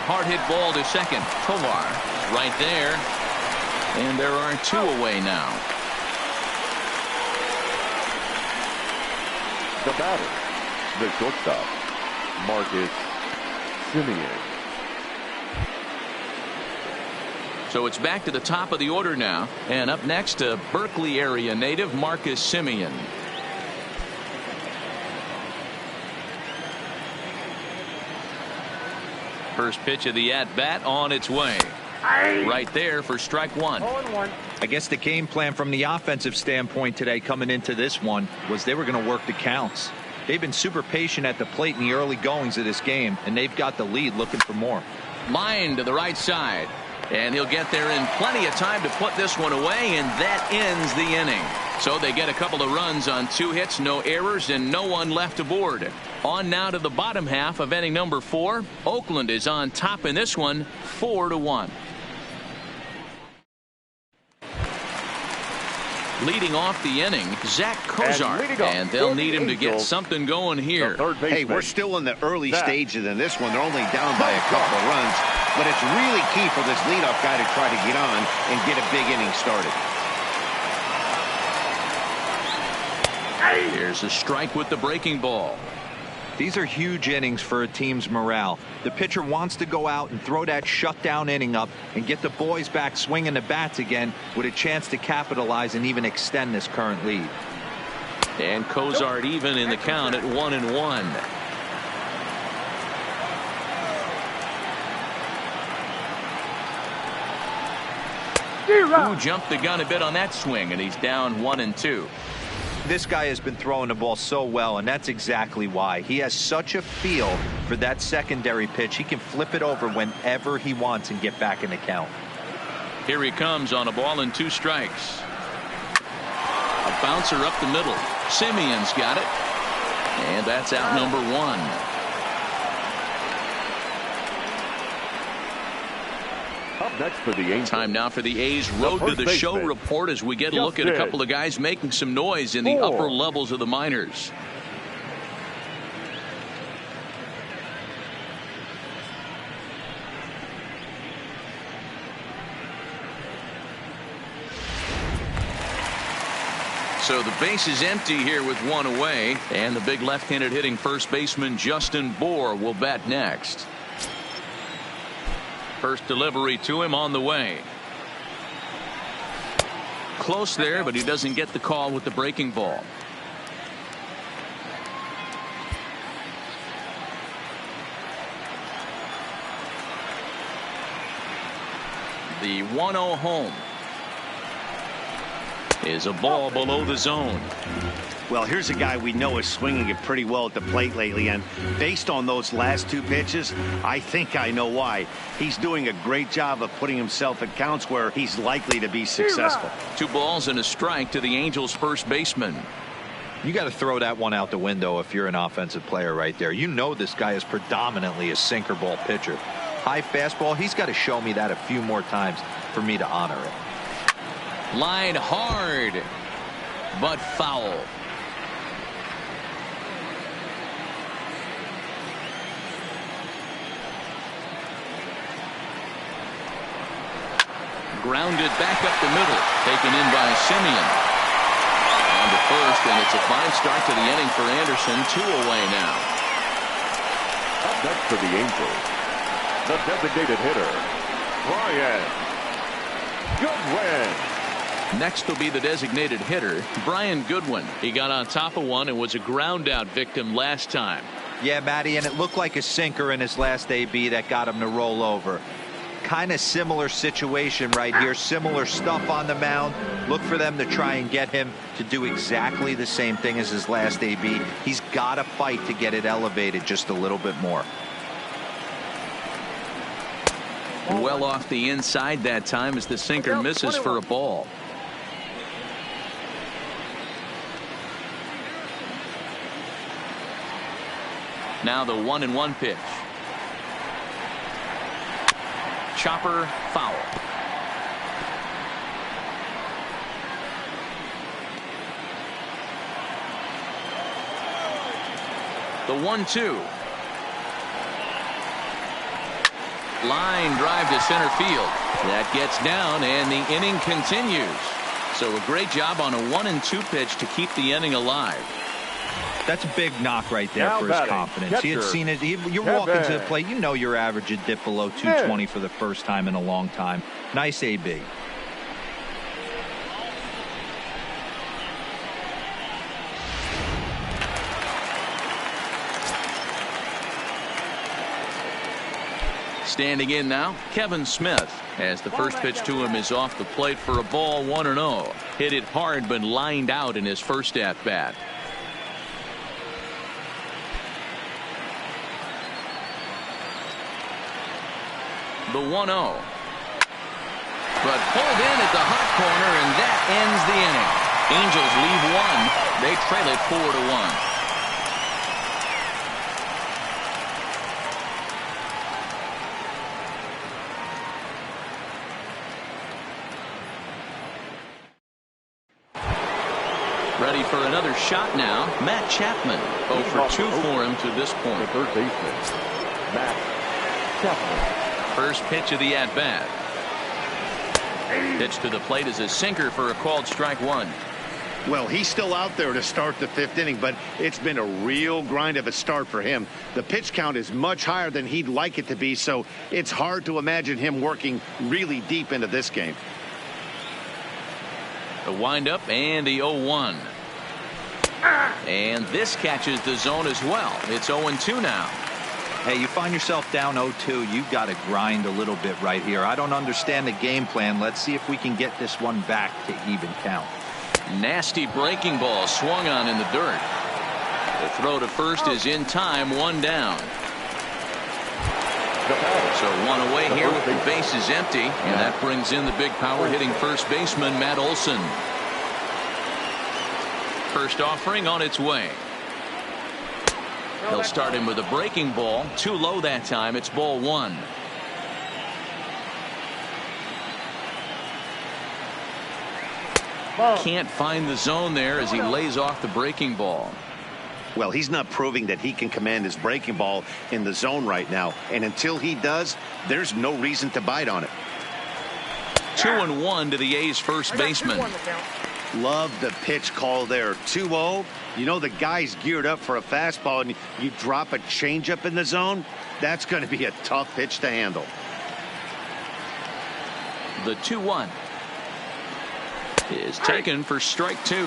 Hard hit ball to second. Tovar right there. And there are 2 away now. The batter, the shortstop, Marcus Semien. So it's back to the top of the order now. And up next, a Berkeley area native, Marcus Semien. First pitch of the at-bat on its way. Right there for strike 1. I guess the game plan from the offensive standpoint today coming into this one was they were going to work the counts. They've been super patient at the plate in the early goings of this game, and they've got the lead looking for more. Line to the right side. And he'll get there in plenty of time to put this one away, and that ends the inning. So they get a couple of runs on 2 hits, no errors, and no one left aboard. On now to the bottom half of inning number 4. Oakland is on top in this one, 4-1. Leading off the inning, Zach Kozar, and they'll need him to get something going here. Hey, we're still in the early stages in this one. They're only down by a couple of runs, but it's really key for this leadoff guy to try to get on and get a big inning started. Here's a strike with the breaking ball. These are huge innings for a team's morale. The pitcher wants to go out and throw that shutdown inning up and get the boys back swinging the bats again with a chance to capitalize and even extend this current lead. And Kozart even in the count at 1-1. Who jumped the gun a bit on that swing, and he's down 1-2. This guy has been throwing the ball so well, and that's exactly why. He has such a feel for that secondary pitch. He can flip it over whenever he wants and get back in the count. Here he comes on a ball and 2 strikes. A bouncer up the middle. Semien's got it. And that's out number 1. Up next for the Angels. Time now for the A's Road to the Show report as we get a look at a couple of guys making some noise in the upper levels of the minors. So the base is empty here with 1 away, and the big left-handed hitting first baseman Justin Bour will bat next. First delivery to him on the way. Close there, but he doesn't get the call with the breaking ball. The 1-0 home is a ball below the zone. Well, here's a guy we know is swinging it pretty well at the plate lately, and based on those last 2 pitches, I think I know why. He's doing a great job of putting himself at counts where he's likely to be successful. 2 balls and a strike to the Angels first baseman. You got to throw that one out the window if you're an offensive player right there. You know this guy is predominantly a sinker ball pitcher. High fastball, he's got to show me that a few more times for me to honor it. Line hard, but foul. Grounded back up the middle, taken in by Semien. On to first, and it's a fine start to the inning for Anderson. 2 away now. Up next for the Angels, the designated hitter, Brian Goodwin. Next will be the designated hitter, Brian Goodwin. He got on top of one and was a ground out victim last time. Yeah, Matty, and it looked like a sinker in his last AB that got him to roll over. Kind of similar situation right here. Similar stuff on the mound. Look for them to try and get him to do exactly the same thing as his last AB. He's got to fight to get it elevated just a little bit more. Well off the inside that time as the sinker misses for a ball. Now the 1-1 pitch. Chopper foul. The 1-2. Line drive to center field. That gets down and the inning continues. So a great job on a 1-2 pitch to keep the inning alive. That's a big knock right there for his confidence. He had seen it. You're walking to the plate. You know your average would dip below 220 for the first time in a long time. Nice AB. Standing in now, Kevin Smith, as the first pitch to him is off the plate for a ball, 1-0. Hit it hard but lined out in his first at bat. The 1-0. But pulled in at the hot corner, and that ends the inning. Angels leave one. They trail it 4-1. Ready for another shot now. Matt Chapman. 0 for 2 for him to this point. The third baseman, Matt Chapman. First pitch of the at-bat. Pitch to the plate is a sinker for a called strike one. Well, he's still out there to start the 5th inning, but it's been a real grind of a start for him. The pitch count is much higher than he'd like it to be, so it's hard to imagine him working really deep into this game. The windup and the 0-1. And this catches the zone as well. It's 0-2 now. Hey, you find yourself down 0-2. You've got to grind a little bit right here. I don't understand the game plan. Let's see if we can get this one back to even count. Nasty breaking ball swung on in the dirt. The throw to first is in time, 1 down. So 1 away here with the bases empty, and that brings in the big power hitting first baseman Matt Olson. First offering on its way. He'll start him with a breaking ball. Too low that time. It's ball 1. Can't find the zone there as he lays off the breaking ball. Well, he's not proving that he can command his breaking ball in the zone right now. And until he does, there's no reason to bite on it. 2-1 to the A's first baseman. Love the pitch call there. 2-0. You know the guy's geared up for a fastball, and you drop a changeup in the zone. That's going to be a tough pitch to handle. The 2-1 is taken for strike 2.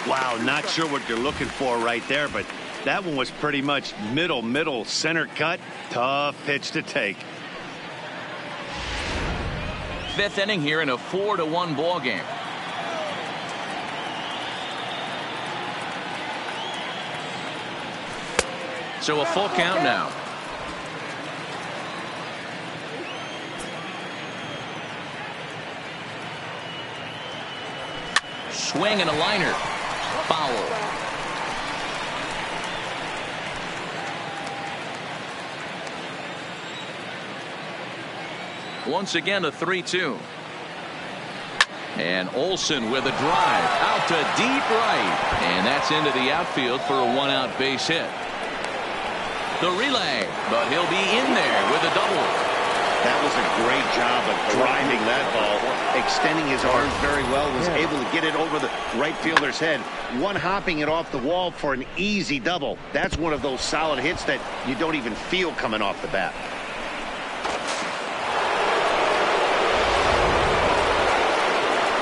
Wow, not sure what you're looking for right there, but that one was pretty much middle center cut. Tough pitch to take. 5th inning here in a 4-1 ball game. So a full count now. Swing and a liner. Foul. Once again a 3-2. And Olson with a drive out to deep right. And that's into the outfield for a 1-out base hit. The relay, but he'll be in there with a double. That was a great job of driving that ball, extending his arms very well, was able to get it over the right fielder's head, one-hopping it off the wall for an easy double. That's one of those solid hits that you don't even feel coming off the bat.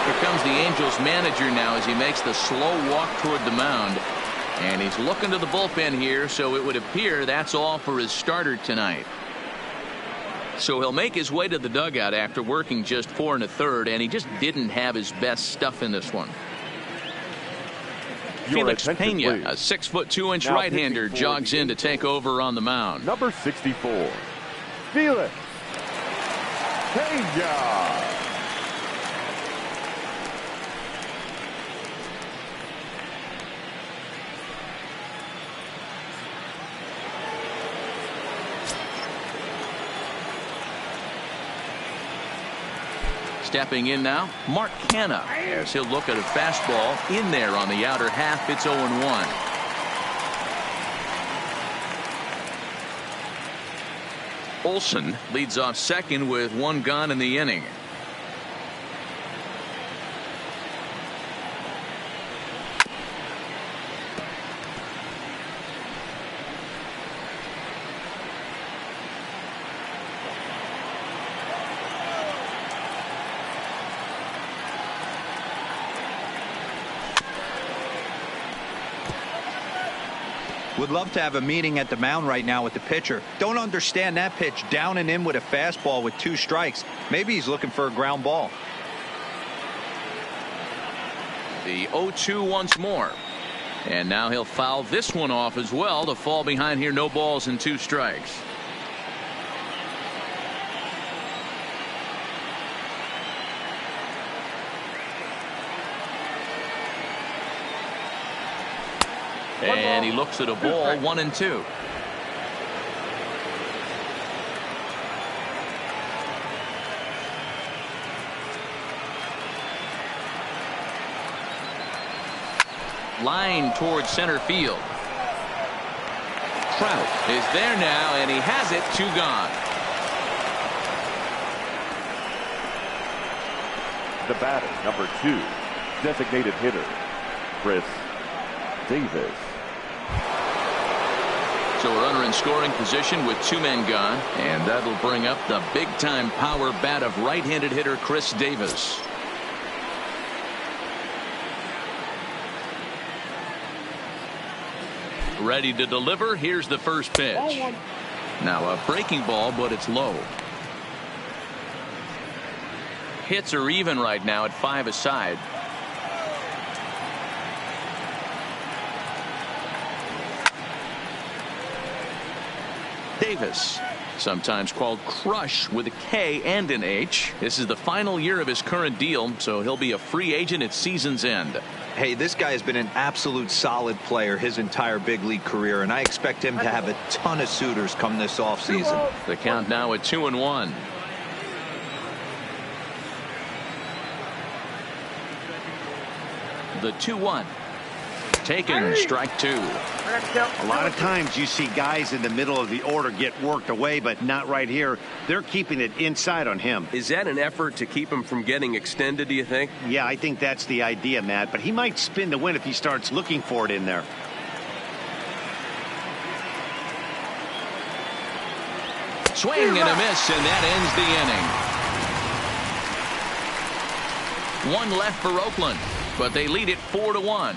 Here comes the Angels manager now as he makes the slow walk toward the mound. And he's looking to the bullpen here, so it would appear that's all for his starter tonight. So he'll make his way to the dugout after working just 4 1/3, and he just didn't have his best stuff in this one. Felix attention, Pena, please. a 6'2" Now right-hander, pitching for jogs the in to take over on the mound. Number 64, Felix Pena. Stepping in now, Mark Canha, as he'll look at a fastball in there on the outer half. It's 0-1. Olson leads off second with one gone in the inning. Would love to have a meeting at the mound right now with the pitcher. Don't understand that pitch, down and in with a fastball with 2 strikes. Maybe he's looking for a ground ball. The 0-2 once more. And now he'll foul this one off as well to fall behind here. No balls and 2 strikes. And he looks at a ball, 1-2. Line towards center field. Trout is there now, and he has it. 2 gone. The batter, number 2, designated hitter, Chris Davis. So a runner in scoring position with 2 men gone, and that'll bring up the big-time power bat of right-handed hitter Chris Davis. Ready to deliver. Here's the first pitch. Now a breaking ball, but it's low. Hits are even right now at 5 aside. Davis, sometimes called Crush with a K and an H. This is the final year of his current deal, so he'll be a free agent at season's end. Hey, this guy has been an absolute solid player his entire big league career, and I expect him to have a ton of suitors come this offseason. The count now at 2-1. The 2-1. Taken, strike 2. A lot of times you see guys in the middle of the order get worked away, but not right here. They're keeping it inside on him. Is that an effort to keep him from getting extended, do you think? Yeah, I think that's the idea, Matt, but he might spin to win if he starts looking for it in there. Swing and a miss, and that ends the inning. 1 left for Oakland, but they lead it 4-1.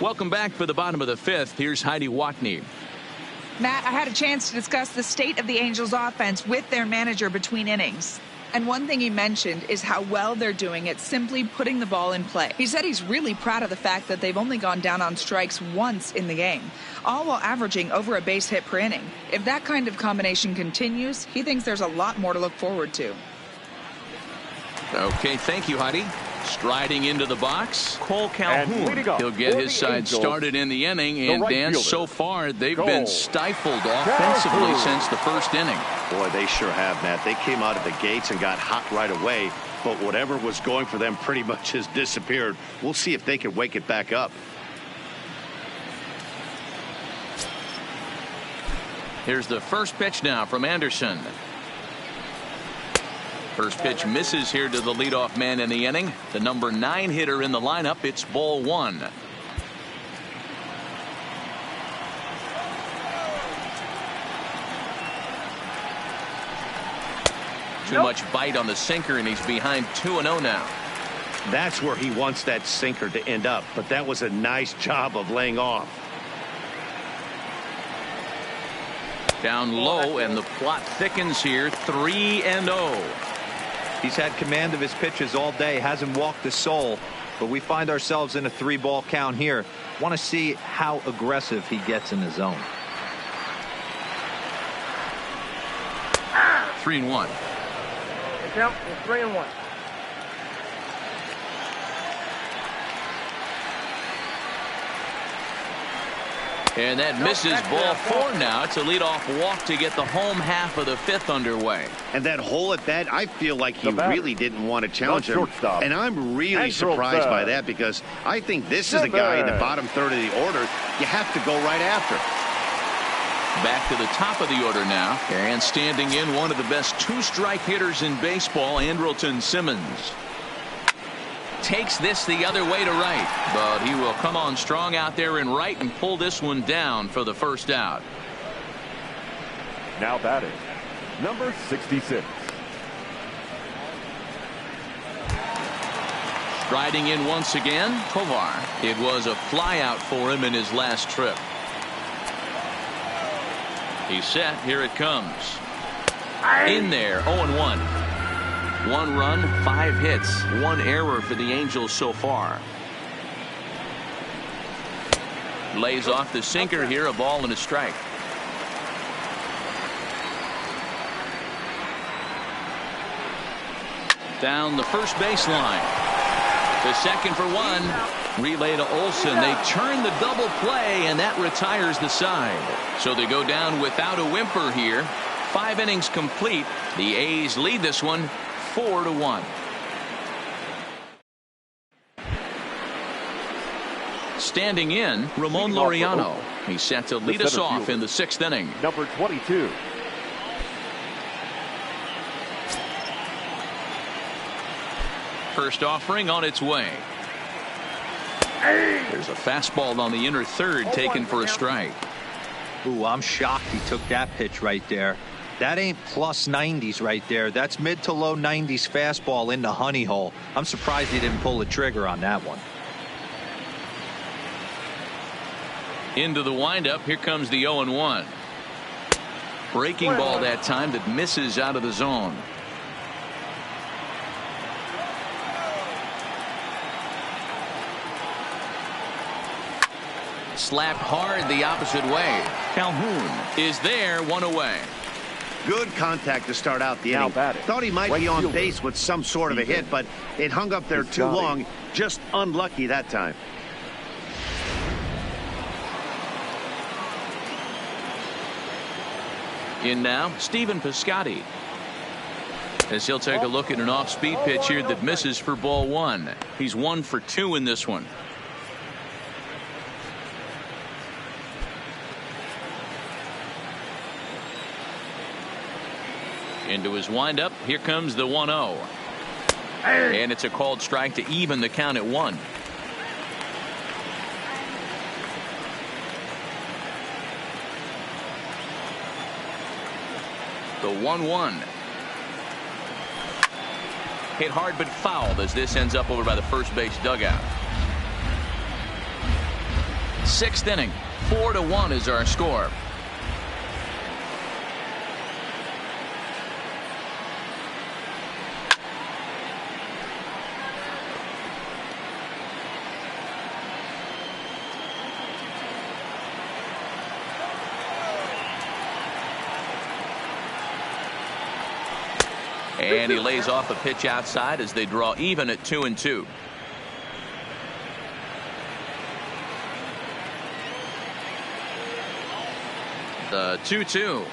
Welcome back for the bottom of the 5th. Here's Heidi Watney. Matt, I had a chance to discuss the state of the Angels offense with their manager between innings. And one thing he mentioned is how well they're doing at simply putting the ball in play. He said he's really proud of the fact that they've only gone down on strikes once in the game, all while averaging over a base hit per inning. If that kind of combination continues, he thinks there's a lot more to look forward to. Okay, thank you, Heidi. Striding into the box, Cole Calhoun. He'll get his side started in the inning, and Dan, so far they've been stifled offensively since the first inning. Boy, they sure have, Matt. They came out of the gates and got hot right away, but whatever was going for them pretty much has disappeared. We'll see if they can wake it back up. Here's the first pitch now from Anderson. First pitch misses here to the leadoff man in the inning. The number 9 hitter in the lineup. It's ball 1. Too much bite on the sinker, and he's behind 2-0 now. That's where he wants that sinker to end up, but that was a nice job of laying off. Down low, and the plot thickens here. 3-0. He's had command of his pitches all day, hasn't walked a soul, but we find ourselves in a 3-ball count here. Want to see how aggressive he gets in the zone. 3-1. Count 3-1. And that misses. Ball 4 now. It's a leadoff walk to get the home half of the 5th underway. And that hole at bat, I feel like he really didn't want to challenge him. And I'm really surprised by that, because I think this is the guy in the bottom third of the order you have to go right after. Back to the top of the order now. And standing in, one of the best 2-strike hitters in baseball, Andrelton Simmons. Takes this the other way to right, but he will come on strong out there in right and pull this one down for the first out. Now batting, number 66. Striding in once again, Tovar. It was a flyout for him in his last trip. He's set. Here it comes. In there, 0-1. 1 run, 5 hits, 1 error for the Angels so far. Lays off the sinker here, a ball and a strike. Down the first baseline. The second for 1. Relay to Olsen. They turn the double play, and that retires the side. So they go down without a whimper here. 5 innings complete. The A's lead this one 4-1. Standing in, Ramon Laureano. He's set to lead us off in the 6th inning. Number 22. First offering on its way. There's a fastball on the inner third, taken for a strike. Ooh, I'm shocked he took that pitch right there. That ain't plus 90s right there. That's mid to low 90s fastball in the honey hole. I'm surprised he didn't pull the trigger on that one. Into the windup. Here comes the 0-1. Breaking ball that time that misses out of the zone. Slapped hard the opposite way. Calhoun is there, 1 away. Good contact to start out the inning. Thought he might be on base with some sort of a hit, but it hung up there too long. Just unlucky that time. In now, Stephen Piscotty. As he'll take a look at an off-speed pitch here that misses for ball 1. He's 1 for 2 in this one. Into his windup. Here comes the 1-0. And it's a called strike to even the count at 1. The 1-1. Hit hard but fouled as this ends up over by the first base dugout. 6th inning. 4-1 is our score. And he lays off a pitch outside as they draw even at 2-2. The 2-2.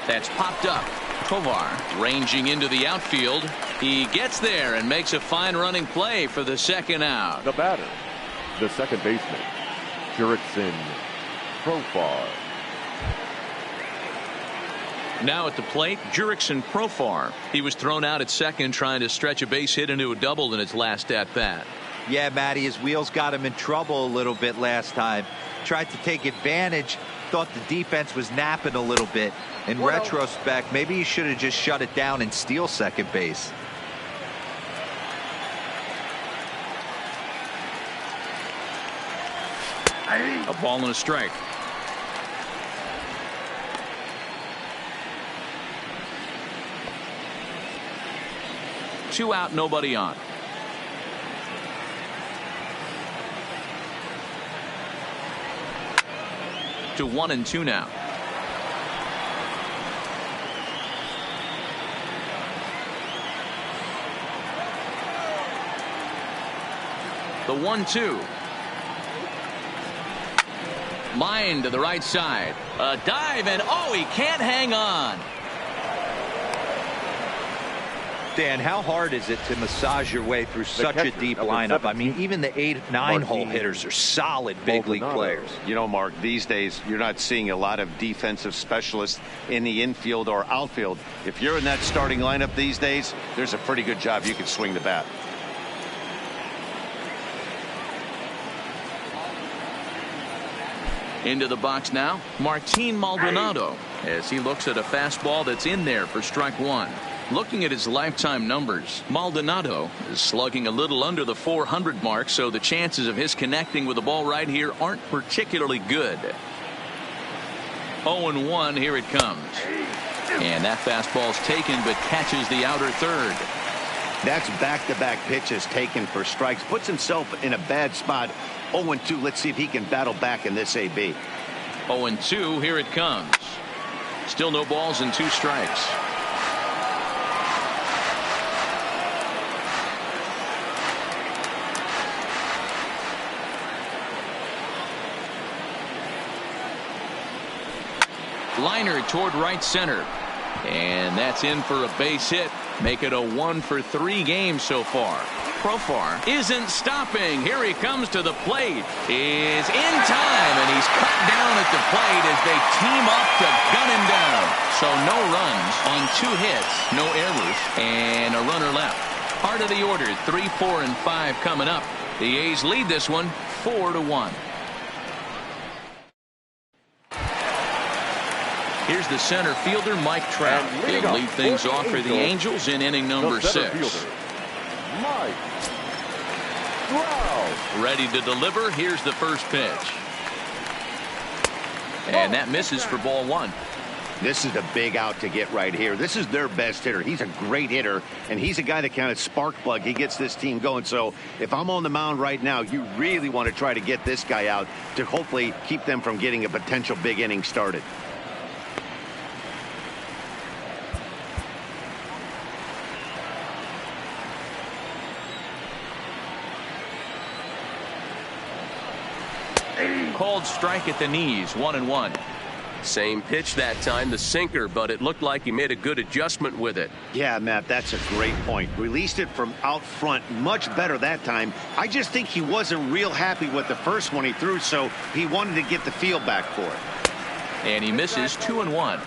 That's popped up. Tovar ranging into the outfield. He gets there and makes a fine running play for the second out. The batter, the second baseman, Jurickson Profar. Now at the plate, Jurickson Profar. He was thrown out at second trying to stretch a base hit into a double in its last at bat. Yeah, Matty, his wheels got him in trouble a little bit last time. Tried to take advantage. Thought the defense was napping a little bit. In retrospect, maybe he should have just shut it down and steal second base. A ball and a strike. 2 out, nobody on. To 1-2 now. The 1-2. Line to the right side. A dive, and oh, he can't hang on. Dan, how hard is it to massage your way through such a deep lineup? I mean, even the 8-9 hole hitters are solid big league players. You know, Mark, these days you're not seeing a lot of defensive specialists in the infield or outfield. If you're in that starting lineup these days, there's a pretty good job you can swing the bat. Into the box now, Martin Maldonado, as he looks at a fastball that's in there for strike 1. Looking at his lifetime numbers, Maldonado is slugging a little under the 400 mark, so the chances of his connecting with the ball right here aren't particularly good. 0-1, here it comes. And that fastball's taken, but catches the outer third. That's back-to-back pitches taken for strikes. Puts himself in a bad spot. 0-2. Let's see if he can battle back in this AB. 0-2, here it comes. Still no balls and 2 strikes. Liner toward right center. And that's in for a base hit. Make it a 1-for-3 game so far. Profar isn't stopping. Here he comes to the plate. Is in time, and he's cut down at the plate as they team up to gun him down. So no runs on 2 hits, no errors, and a runner left. Part of the order, 3, 4, and 5 coming up. The A's lead this one 4-1. Here's the center fielder, Mike Trout. He'll lead things off for the Angels in inning number 6. Mike Trout. Ready to deliver. Here's the first pitch. And that misses for ball 1. This is a big out to get right here. This is their best hitter. He's a great hitter, and he's a guy that kind of spark plug. He gets this team going. So if I'm on the mound right now, you really want to try to get this guy out to hopefully keep them from getting a potential big inning started. Called strike at the knees, 1-1. Same pitch that time, the sinker, but it looked like he made a good adjustment with it. Yeah, Matt, that's a great point. Released it from out front much better that time. I just think he wasn't real happy with the first one he threw, so he wanted to get the feel back for it. And he misses, 2-1.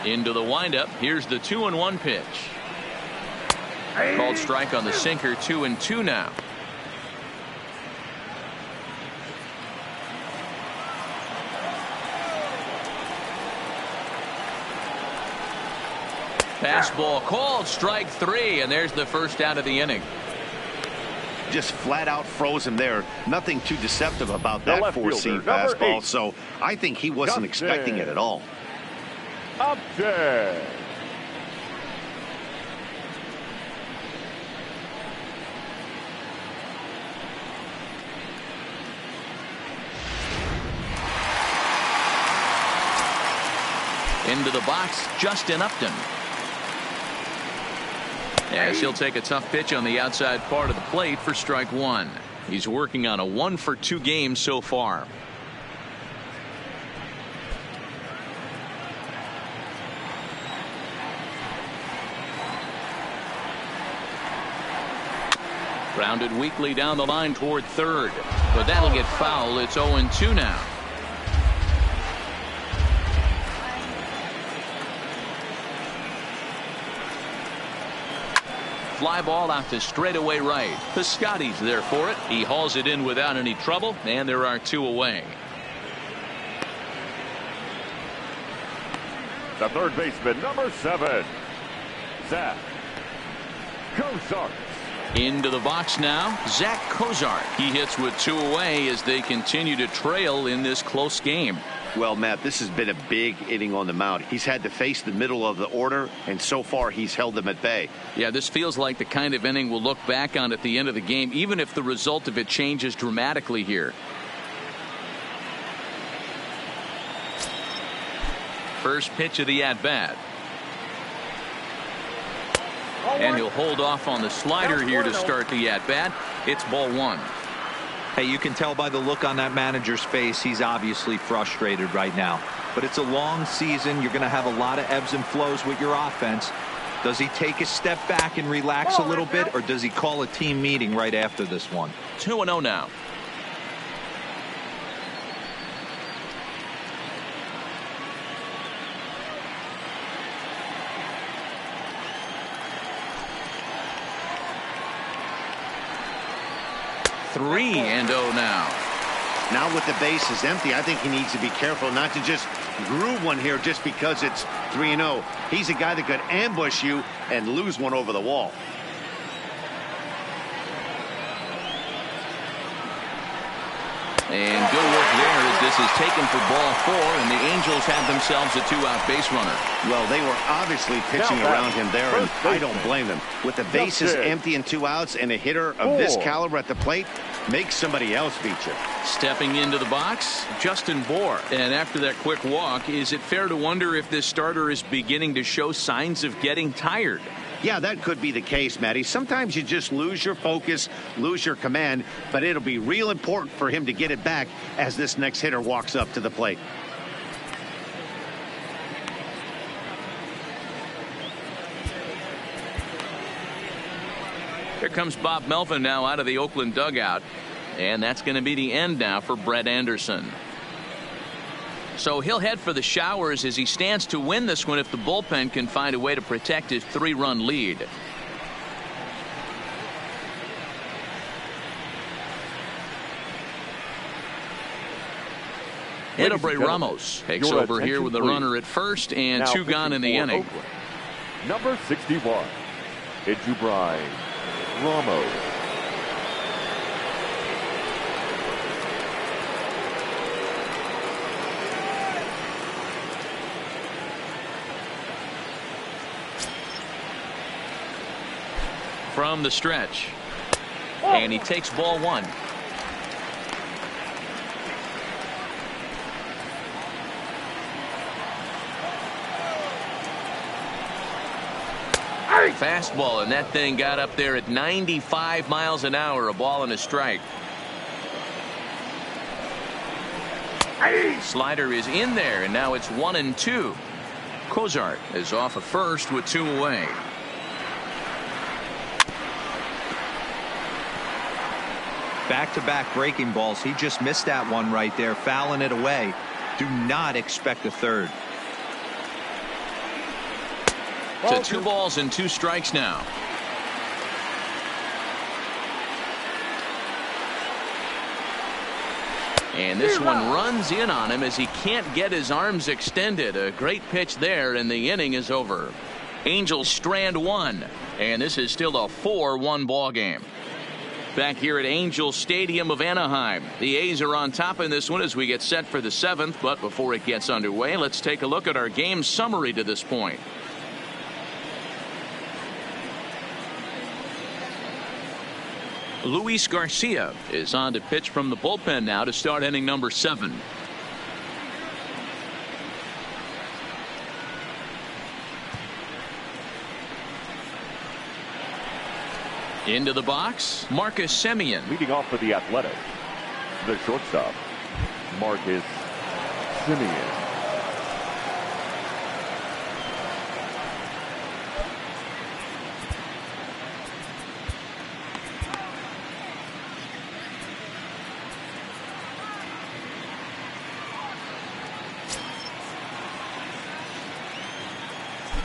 Into the windup. Here's the 2-1 pitch. Called strike on the sinker. 2-2 now. Fastball called strike 3, and there's the first out of the inning. Just flat out froze him there. Nothing too deceptive about that 4-seam fastball. So I think he wasn't expecting it at all. Upton. Into the box, Justin Upton. As he'll take a tough pitch on the outside part of the plate for strike 1. He's working on a 1-for-2 game so far. Grounded weakly down the line toward third, but that'll get foul. It's 0-2 now. Fly ball out to straightaway right. Piscotty's there for it. He hauls it in without any trouble, and there are 2 away. The third baseman, number 7, Zach Cozart. Into the box now, Zach Kozart. He hits with 2 away as they continue to trail in this close game. Well, Matt, this has been a big inning on the mound. He's had to face the middle of the order, and so far he's held them at bay. Yeah, this feels like the kind of inning we'll look back on at the end of the game, even if the result of it changes dramatically here. First pitch of the at-bat. And he'll hold off on the slider here to start the at-bat. It's ball 1. Hey, you can tell by the look on that manager's face he's obviously frustrated right now. But it's a long season. You're going to have a lot of ebbs and flows with your offense. Does he take a step back and relax a little bit, or does he call a team meeting right after this one? 2-0 now. Three and 0 now. Now with the bases empty, I think he needs to be careful not to just groove one here just because it's 3-0. He's a guy that could ambush you and lose one over the wall. And good work there as this is taken for ball 4, and the Angels have themselves a 2-out base runner. Well, they were obviously pitching around him there, and I don't blame them. With the bases empty and 2 outs and a hitter of this caliber at the plate, make somebody else beat you. Stepping into the box, Justin Bour. And after that quick walk, is it fair to wonder if this starter is beginning to show signs of getting tired? Yeah, that could be the case, Matty. Sometimes you just lose your focus, lose your command, but it'll be real important for him to get it back as this next hitter walks up to the plate. Here comes Bob Melvin now out of the Oakland dugout, and that's going to be the end now for Brett Anderson. So he'll head for the showers as he stands to win this one if the bullpen can find a way to protect his 3-run lead. Edilberto Ramos takes over here with a runner at first and now 2 gone in the inning. Oakland. Number 61, Edilberto Ramos. From the stretch, and he takes ball 1. Fastball, and that thing got up there at 95 miles an hour, a ball and a strike. Slider is in there, and now it's 1-2. Kozart is off at first with 2 away. Back-to-back breaking balls. He just missed that one right there, fouling it away. Do not expect a third. To 2 balls and 2 strikes now. And this one runs in on him as he can't get his arms extended. A great pitch there, and the inning is over. Angels strand 1, and this is still a 4-1 ball game. Back here at Angel Stadium of Anaheim, the A's are on top in this one as we get set for the 7th. But before it gets underway, let's take a look at our game summary to this point. Luis Garcia is on to pitch from the bullpen now to start inning number 7. Into the box, Marcus Semien. Leading off for the Athletics, the shortstop, Marcus Semien.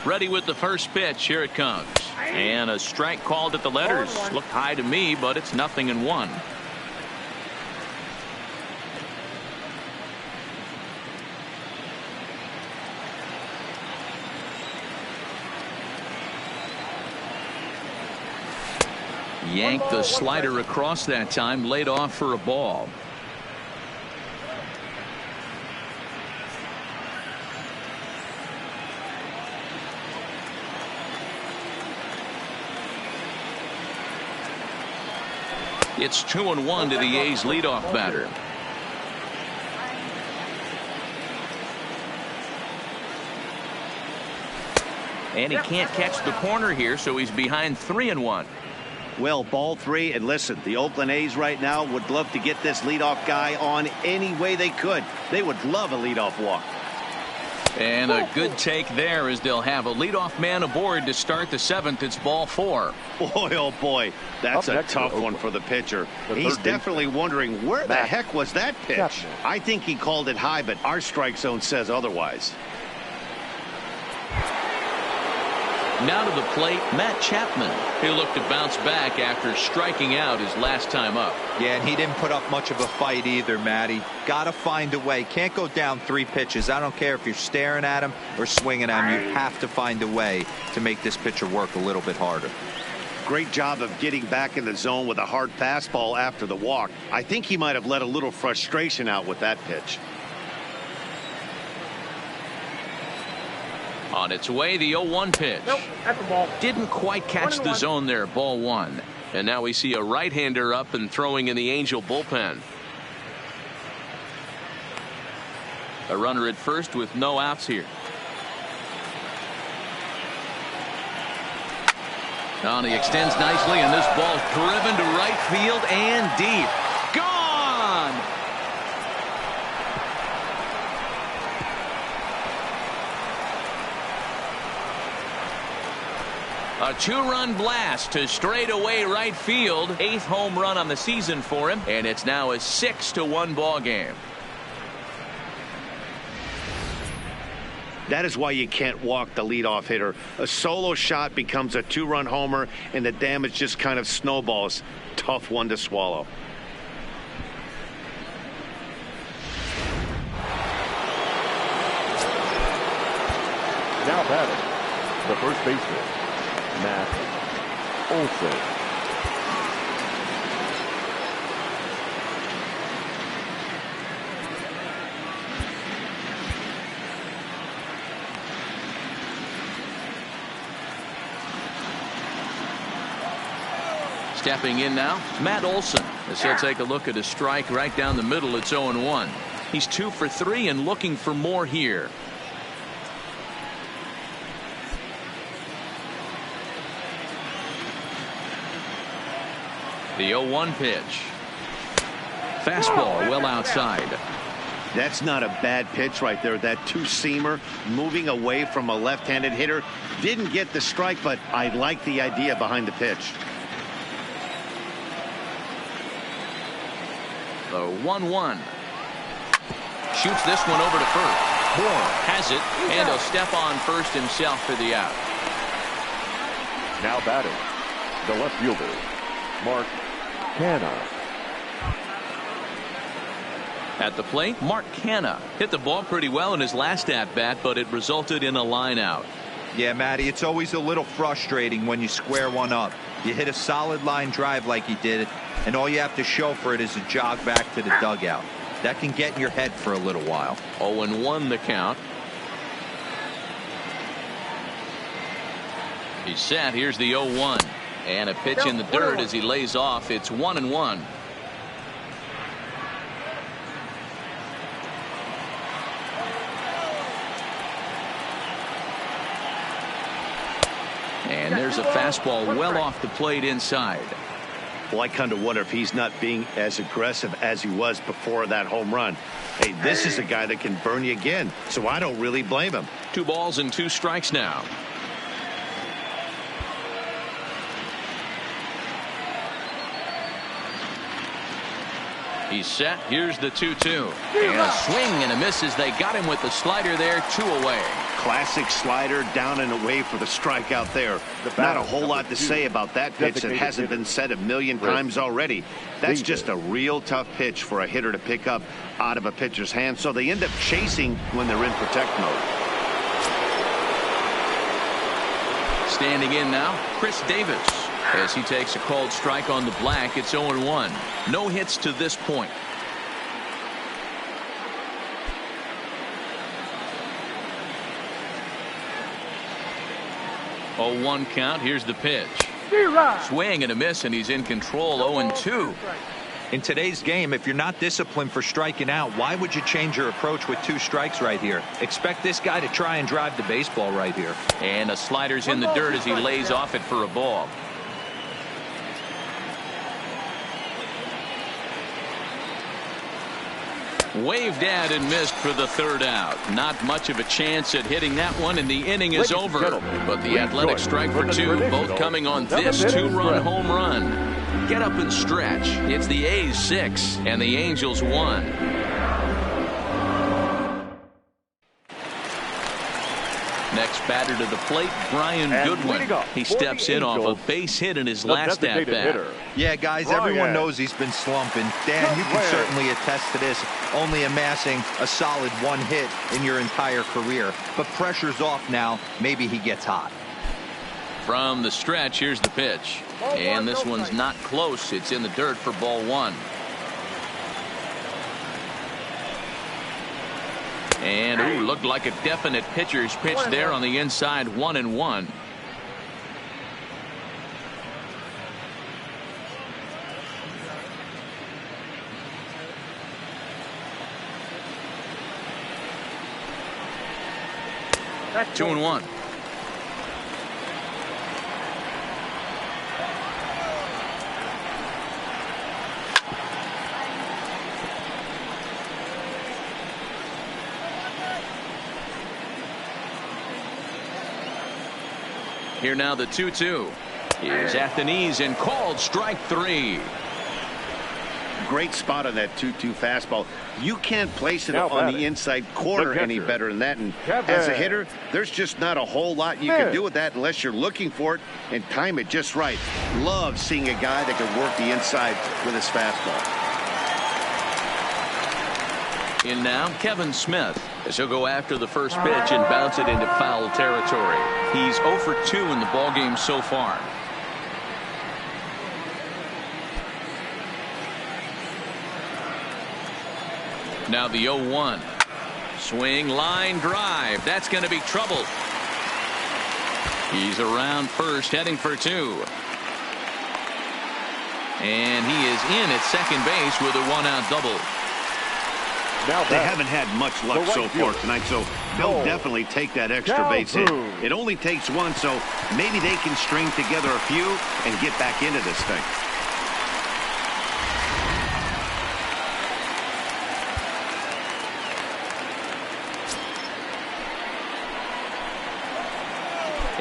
Ready with the first pitch. Here it comes. And a strike called at the letters. Looked high to me, but it's 0-1. Yanked the slider across that time, laid off for a ball. It's 2-1 to the A's leadoff batter. And he can't catch the corner here, so he's behind 3-1. Well, ball three, and listen, the Oakland A's right now would love to get this leadoff guy on any way they could. They would love a leadoff walk. And a good take there, as they'll have a leadoff man aboard to start the seventh. It's ball four. Boy, oh boy, that's a tough one for the pitcher. He's definitely wondering, where the heck was that pitch? I think he called it high, but our strike zone says otherwise. Now to the plate, Matt Chapman. He'll look to bounce back after striking out his last time up. Yeah, and he didn't put up much of a fight either, Matty. Got to find a way. Can't go down 3 pitches. I don't care if you're staring at him or swinging at him. You have to find a way to make this pitcher work a little bit harder. Great job of getting back in the zone with a hard fastball after the walk. I think he might have let a little frustration out with that pitch. On its way, the 0-1 pitch. Nope, that's a ball. Didn't quite catch the zone there. Ball one. And now we see a right-hander up and throwing in the Angel bullpen. A runner at first with no outs here. Now he extends nicely, and this ball's driven to right field and deep. Gone! A 2-run blast to straightaway right field. 8th home run on the season for him, and it's now a 6-1 ball game. That is why you can't walk the leadoff hitter. A solo shot becomes a 2-run homer, and the damage just kind of snowballs. Tough one to swallow. Now batting, the first baseman, Matt Olson. Stepping in now, Matt Olson, as he'll take a look at a strike right down the middle. It's 0-1. He's 2 for 3 and looking for more here. The 0-1 pitch. Fastball well outside. That's not a bad pitch right there. That 2-seamer moving away from a left-handed hitter. Didn't get the strike, but I like the idea behind the pitch. The 1-1. Shoots this one over to first. Moore has it, and he'll step on first himself for the out. Now batting, the left fielder, Mark Canha. At the plate, Mark Canha hit the ball pretty well in his last at-bat, but it resulted in a line out. Yeah, Matty, it's always a little frustrating when you square one up. You hit a solid line drive like he did, and all you have to show for it is a jog back to the dugout. That can get in your head for a little while. 0-1 the count. He's set. Here's the 0-1. And a pitch in the dirt as he lays off. It's 1-1. And there's a fastball well off the plate inside. Well, I kind of wonder if he's not being as aggressive as he was before that home run. Hey, this is a guy that can burn you again, so I don't really blame him. 2 balls and 2 strikes now. He's set. Here's the 2-2. And a swing and a miss as they got him with the slider there. 2 away. Classic slider down and away for the strikeout there. Not a whole lot to say about that pitch that hasn't been said a million times already. That's just a real tough pitch for a hitter to pick up out of a pitcher's hand, so they end up chasing when they're in protect mode. Standing in now, Chris Davis. As he takes a called strike on the black, it's 0-1. No hits to this point. 0-1 count. Here's the pitch. Swing and a miss, and he's in control. 0-2. In today's game, if you're not disciplined for striking out, why would you change your approach with 2 strikes right here? Expect this guy to try and drive the baseball right here. And a slider's in the dirt as he lays off it for a ball. Waved at and missed for the 3rd out. Not much of a chance at hitting that one, and the inning is over. But the athletic strike for 2, both coming on this 2-run home run. Get up and stretch. It's the A's 6 and the Angels 1. Next batter to the plate, Brian Goodwin. He steps in off a base hit in his last at-bat. Yeah, guys, everyone knows he's been slumping. Dan, you can certainly attest to this, only amassing a solid 1 hit in your entire career. But pressure's off now. Maybe he gets hot. From the stretch, here's the pitch. And this one's not close. It's in the dirt for ball 1. And looked like a definite pitcher's pitch there on the inside. 1-1. That's 2-1. Here now the 2-2. Here's at the knees and called strike 3. Great spot on that 2-2 fastball. You can't place it on the inside corner any better than that. And as a hitter, there's just not a whole lot you can do with that unless you're looking for it and time it just right. Love seeing a guy that can work the inside with his fastball. In now, Kevin Smith, as he'll go after the first pitch and bounce it into foul territory. He's 0 for 2 in the ballgame so far. Now the 0-1. Swing, line drive. That's going to be trouble. He's around first, heading for 2. And he is in at second base with a 1-out double. They haven't had much luck so far tonight, so they'll definitely take that extra base hit. It only takes 1, so maybe they can string together a few and get back into this thing.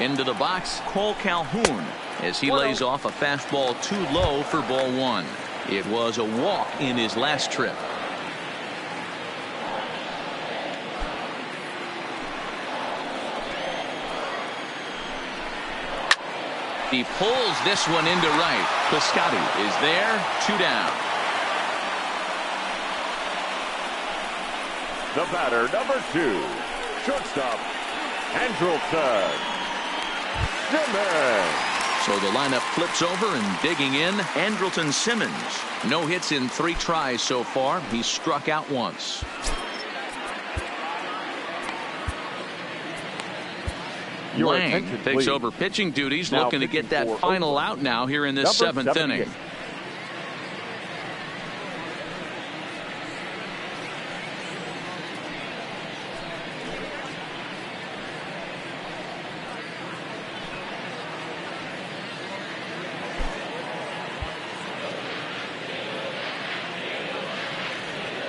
Into the box, Cole Calhoun, as he lays off a fastball too low for ball 1. It was a walk in his last trip. He pulls this one into right. Piscotty is there. 2 down. The batter, number 2, shortstop, Andrelton Simmons. So the lineup flips over and digging in, Andrelton Simmons. No hits in 3 tries so far. He's struck out once. Lang takes over pitching duties, looking to get that final out now here in this 7th inning.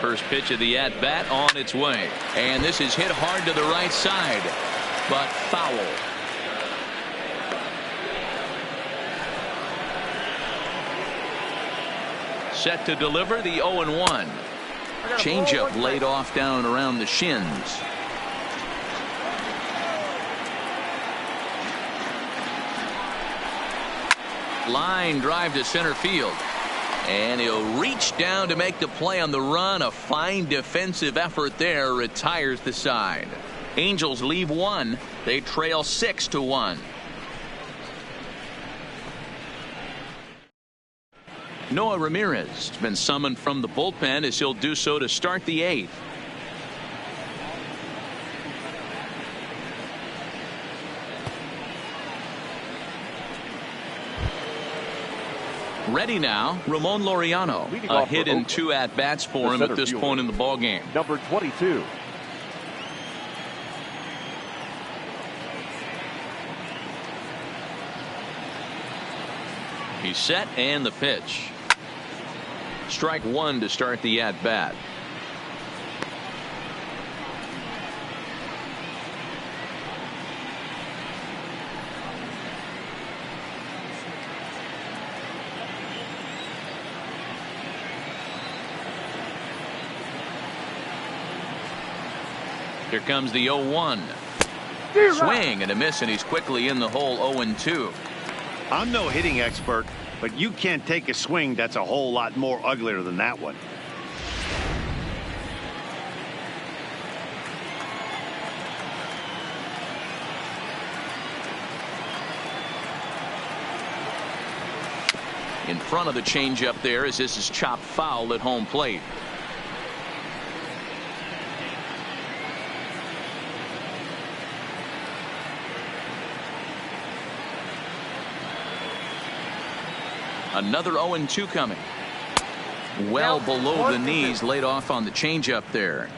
First pitch of the at-bat on its way. And this is hit hard to the right side, but foul. Set to deliver the 0-1. Changeup laid off down around the shins. Line drive to center field. And he'll reach down to make the play on the run. A fine defensive effort there retires the side. Angels leave 1. They trail 6-1. Noah Ramirez has been summoned from the bullpen as he'll do so to start the 8th. Ready now, Ramon Laureano. A hit and 2 at-bats for him at this point in the ballgame. Number 22. He's set and the pitch. Strike 1 to start the at-bat. Here comes the 0-1. Swing and a miss, and he's quickly in the hole. 0-2. I'm no hitting expert, but you can't take a swing that's a whole lot more uglier than that one. In front of the changeup there as this is chopped foul at home plate. Another 0-2 coming. Well below the knees, laid off on the changeup there.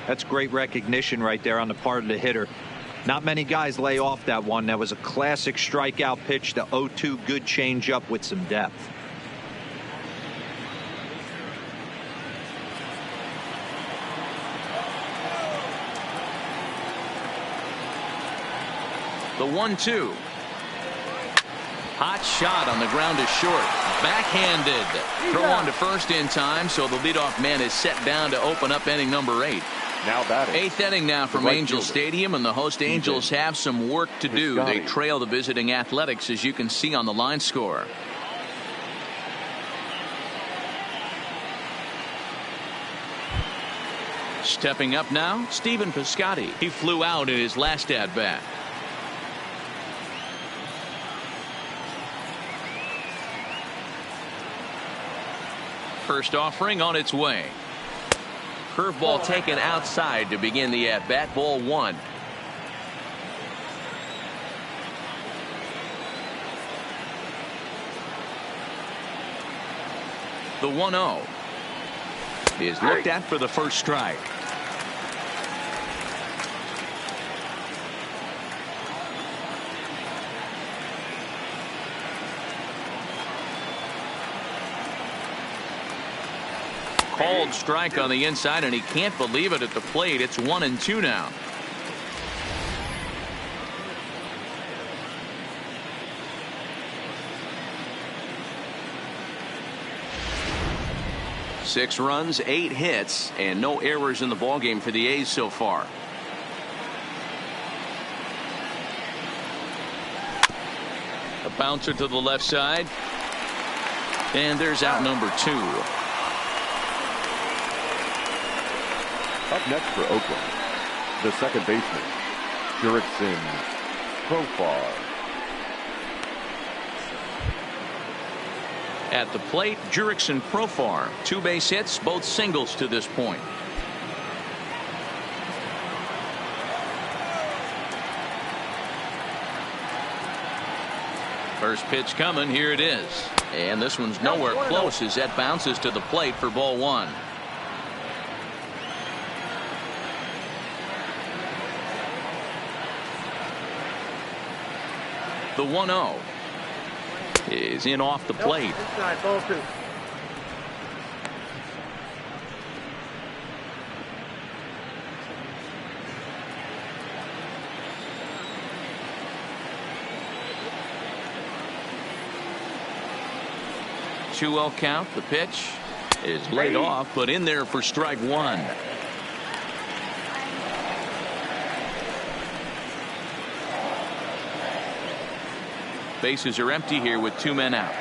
That's great recognition right there on the part of the hitter. Not many guys lay off that one. That was a classic strikeout pitch. The 0-2 good changeup with some depth. The 1-2. Hot shot on the ground is short. Backhanded. Throw on to first in time, so the leadoff man is set down to open up inning number 8. Now batting. 8th inning now from Angel Stadium, and the host Angels have some work to do. They trail the visiting Athletics, as you can see on the line score. Stepping up now, Stephen Piscotty. He flew out in his last at-bat. First offering on its way. Curveball taken outside to begin the at-bat. Ball 1. The 1-0 is looked at for the first strike. Called strike on the inside, and he can't believe it at the plate. It's 1-2 now. Six runs, 8 hits, and no errors in the ballgame for the A's so far. A bouncer to the left side, and there's out number 2. Up next for Oakland, the second baseman, Jurickson Profar. At the plate, Jurickson Profar. 2 base hits, both singles to this point. First pitch coming, here it is. And this one's nowhere close as that bounces to the plate for ball 1. The 1-0 is in off the plate. Ball 2. Two-0 count. The pitch is laid off, but in there for strike 1. Bases are empty here with 2 men out.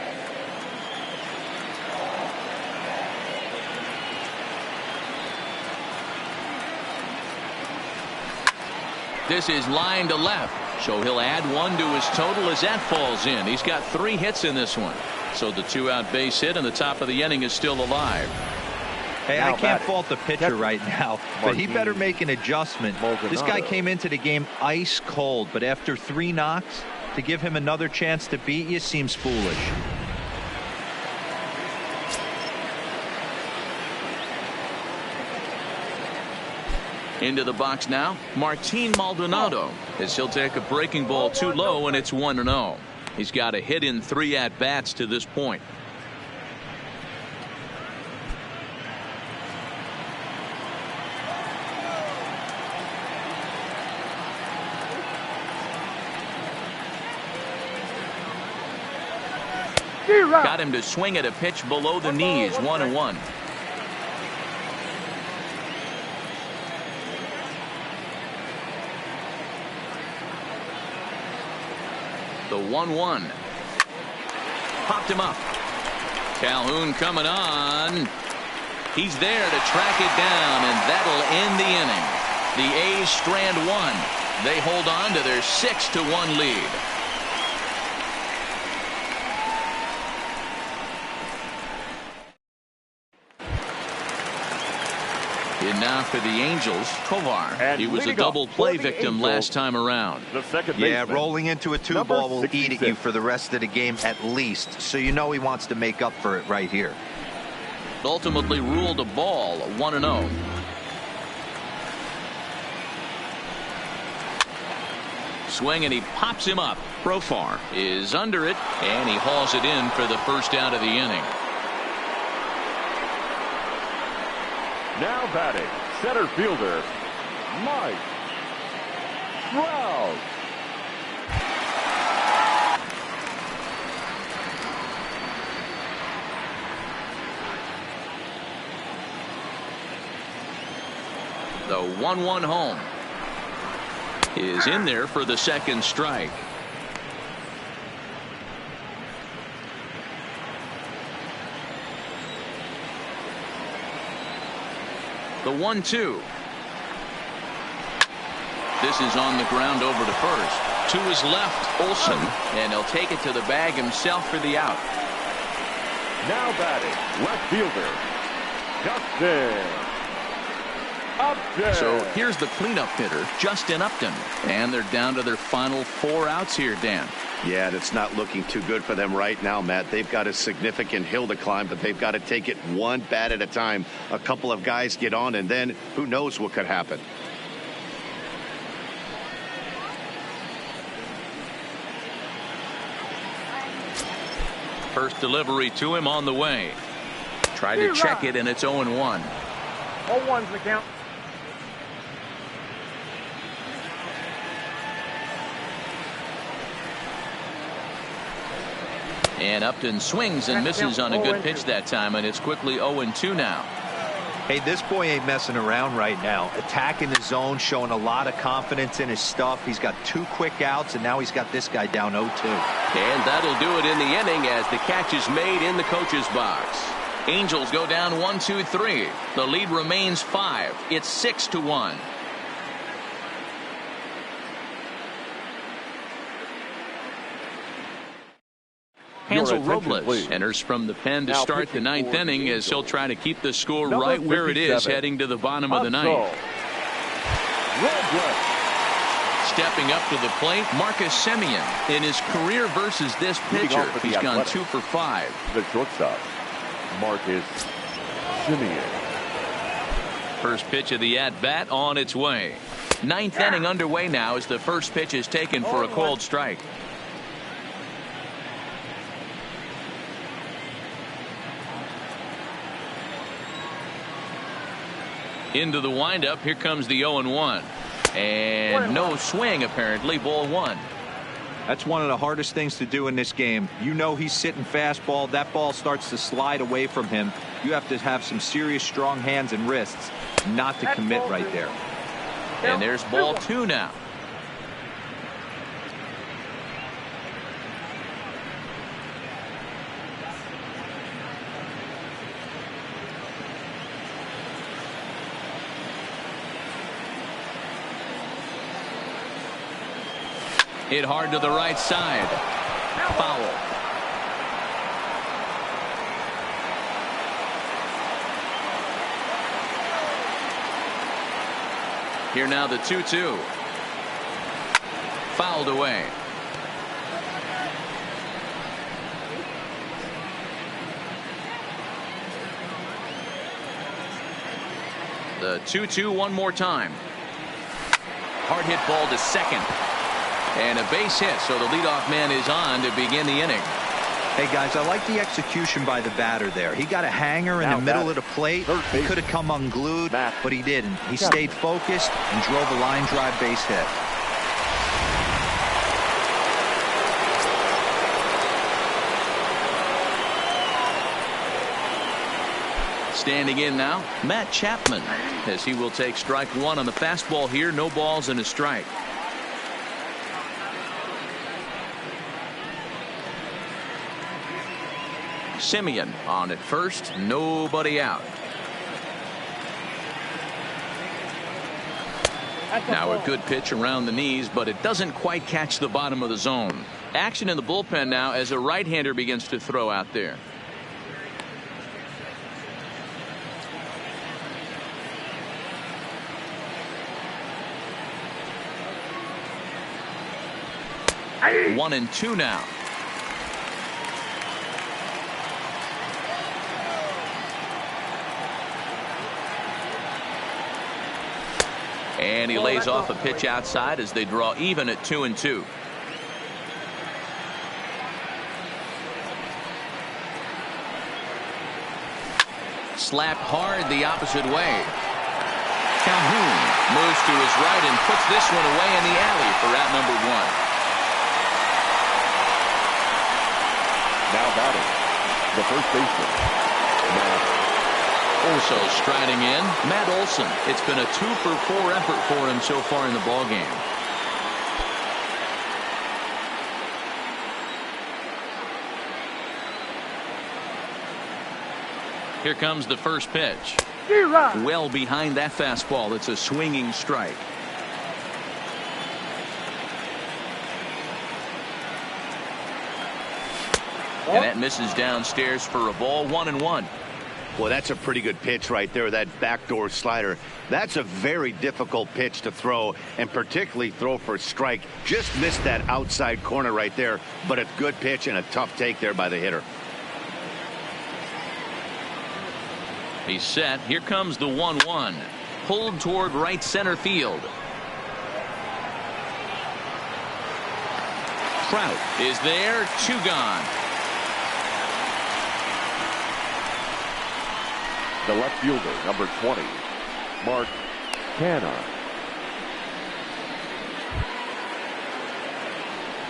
This is line to left, so he'll add 1 to his total as that falls in. He's got 3 hits in this one. So the 2-out base hit and the top of the inning is still alive. Hey, I can't fault the pitcher right now, but he better make an adjustment. This guy came into the game ice cold, but after 3 knocks, to give him another chance to beat you seems foolish. Into the box now, Martin Maldonado, as he'll take a breaking ball too low, and it's 1-0. He's got a hit in 3 at-bats to this point. Got him to swing at a pitch below the knees, 1-1. The 1-1. Popped him up. Calhoun coming on. He's there to track it down, and that'll end the inning. The A's strand 1. They hold on to their 6-1 lead. And now for the Angels, Tovar. And he was a double play victim Angels, last time around. Yeah, rolling into a 2-ball will eat at you for the rest of the game at least. So you know he wants to make up for it right here. Ultimately ruled a ball, 1-0. Swing, and he pops him up. Profar is under it, and he hauls it in for the first out of the inning. Now batting, center fielder, Mike Trout. The 1-1 home is in there for the second strike. The 1-2. This is on the ground over to first. To his left, Olsen, and he'll take it to the bag himself for the out. Now batting, left fielder, Justin Upton. So here's the cleanup hitter, Justin Upton, and they're down to their final 4 outs here, Dan. Yeah, it's not looking too good for them right now, Matt. They've got a significant hill to climb, but they've got to take it one bat at a time. A couple of guys get on, and then who knows what could happen. First delivery to him on the way. Tried to check it, and it's 0-1. 0-1's the count. And Upton swings and misses on a good pitch that time, and it's quickly 0-2 now. Hey, this boy ain't messing around right now. Attacking the zone, showing a lot of confidence in his stuff. He's got 2 quick outs, and now he's got this guy down 0-2. And that'll do it in the inning as the catch is made in the coach's box. Angels go down 1-2-3. The lead remains 5. It's 6-1. Hansel Robles enters from the pen to start the 9th inning as he'll try to keep the score right where it is heading to the bottom of the 9th. Stepping up to the plate, Marcus Semien. In his career versus this pitcher, he's gone 2 for 5. The shortstop, Marcus Semien. First pitch of the at-bat on its way. 9th inning underway now as the first pitch is taken for a cold strike. Into the windup. Here comes the 0-1. And no swing, apparently. Ball 1. That's one of the hardest things to do in this game. You know he's sitting fastball. That ball starts to slide away from him. You have to have some serious strong hands and wrists not to commit right there. And there's ball 2 now. Hit hard to the right side. Foul. Here now the 2-2. Fouled away. The 2-2 one more time. Hard hit ball to second. And a base hit, so the leadoff man is on to begin the inning. Hey, guys, I like the execution by the batter there. He got a hanger in the middle of the plate. He could have come unglued, but he didn't. He stayed focused and drove a line drive base hit. Standing in now, Matt Chapman, as he will take strike one on the fastball here. No balls and a strike. Simeon on at first, nobody out. Now a good pitch around the knees, but it doesn't quite catch the bottom of the zone. Action in the bullpen now as a right-hander begins to throw out there. Hey. 1-2 now. And he lays off a pitch outside as they draw even at 2-2. Slapped hard the opposite way. Calhoun moves to his right and puts this one away in the alley for out number one. Now batting, the first baseman, Matt. Also striding in, Matt Olson. It's been a 2-for-4 effort for him so far in the ballgame. Here comes the first pitch. Well behind that fastball. It's a swinging strike. And that misses downstairs for a ball. 1-1. Well, that's a pretty good pitch right there, that backdoor slider. That's a very difficult pitch to throw, and particularly throw for a strike. Just missed that outside corner right there, but a good pitch and a tough take there by the hitter. He's set. Here comes the 1-1. Pulled toward right center field. Trout is there. 2 gone. The left fielder, number 20, Mark Canha.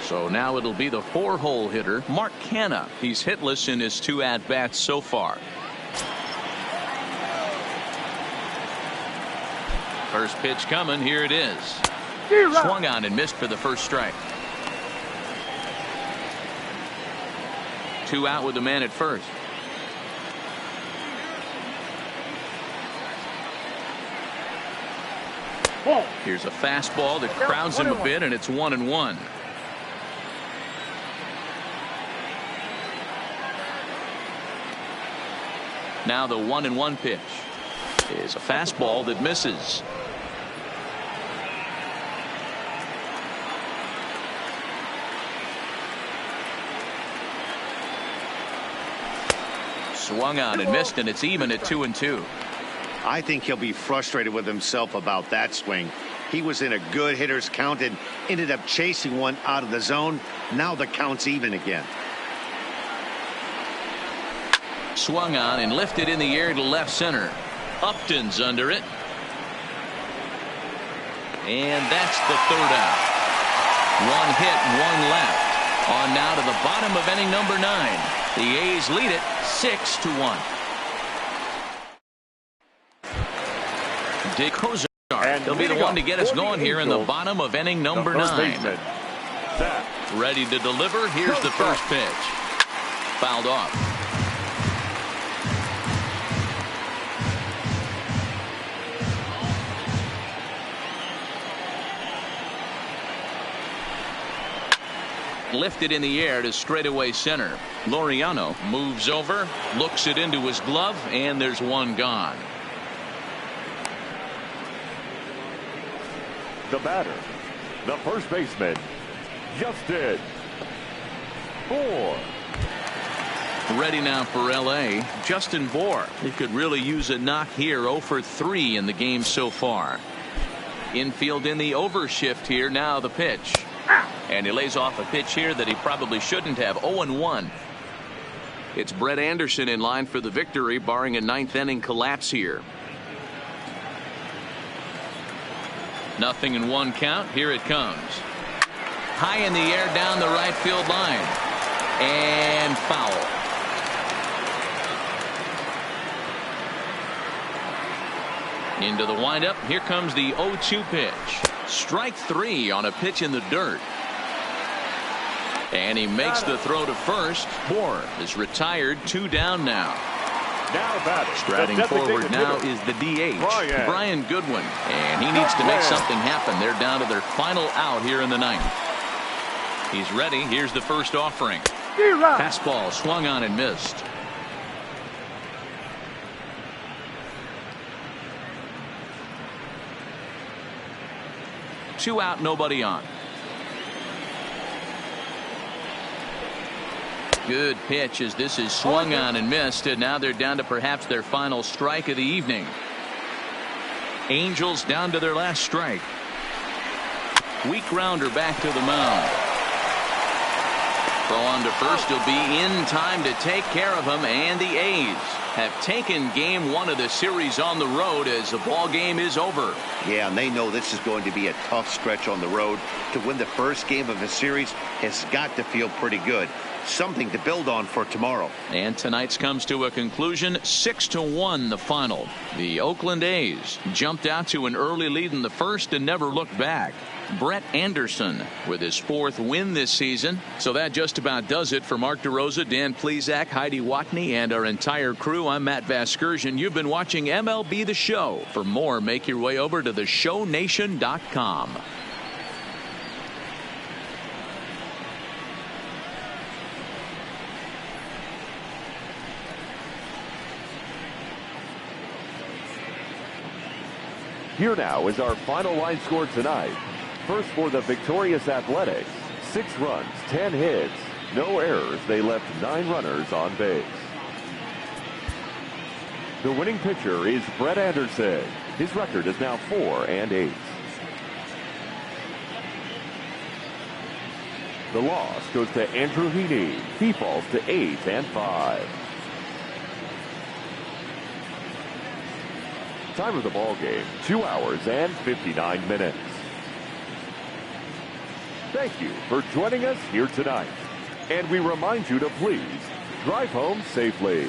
So now it'll be the 4-hole hitter, Mark Canha. He's hitless in his 2 at-bats so far. First pitch coming. Here it is. Swung on and missed for the first strike. 2 out with the man at first. Here's a fastball that crowds him a bit, and it's 1-1. Now the 1-1 pitch is a fastball that misses. Swung on and missed, and it's even at 2-2. I think he'll be frustrated with himself about that swing. He was in a good hitter's count and ended up chasing one out of the zone. Now the count's even again. Swung on and lifted in the air to left center. Upton's under it. And that's the 3rd out. 1 hit, 1 left. On now to the bottom of inning number 9. The A's lead it 6-1. Dick Kozar. He'll be the one to get us going here in the bottom of inning number 9. Ready to deliver. Here's the first pitch. Fouled off. Lifted in the air to straightaway center. Laureano moves over, looks it into his glove, and there's 1 gone. The batter, the first baseman, Justin Bour. Ready now for LA, Justin Bour. He could really use a knock here. 0 for 3 in the game so far. Infield in the overshift here. Now the pitch. And he lays off a pitch here that he probably shouldn't have. 0-1. It's Brett Anderson in line for the victory, barring a ninth inning collapse here. 0-1 count. Here it comes. High in the air down the right field line. And foul. Into the windup. Here comes the 0-2 pitch. Strike 3 on a pitch in the dirt. And he makes the throw to first. Bour is retired. 2 down now. Now batting. Striding forward now is the DH, Brian Goodwin. And he needs to make something happen. They're down to their final out here in the ninth. He's ready. Here's the first offering. Fastball swung on and missed. Two out, nobody on. Good pitch as this is swung on and missed, and now they're down to perhaps their final strike of the evening. Angels down to their last strike. Weak grounder back to the mound. Throw on to first. He'll be in time to take care of him, and the A's have taken game 1 of the series on the road as the ball game is over. Yeah, and they know this is going to be a tough stretch on the road. To win the first game of a series has got to feel pretty good. Something to build on for tomorrow. And tonight's comes to a conclusion. 6-1 the final. The Oakland A's jumped out to an early lead in the first and never looked back. Brett Anderson with his 4th win this season. So that just about does it for Mark DeRosa, Dan Plesac, Heidi Watney, and our entire crew. I'm Matt Vasgersian. You've been watching MLB The Show. For more, make your way over to theshownation.com. Here now is our final line score tonight. First for the victorious Athletics, 6 runs, 10 hits, no errors. They left 9 runners on base. The winning pitcher is Brett Anderson. His record is now 4-8. The loss goes to Andrew Heaney. He falls to 8-5. Time of the ball game, 2 hours and 59 minutes. Thank you for joining us here tonight. And we remind you to please drive home safely.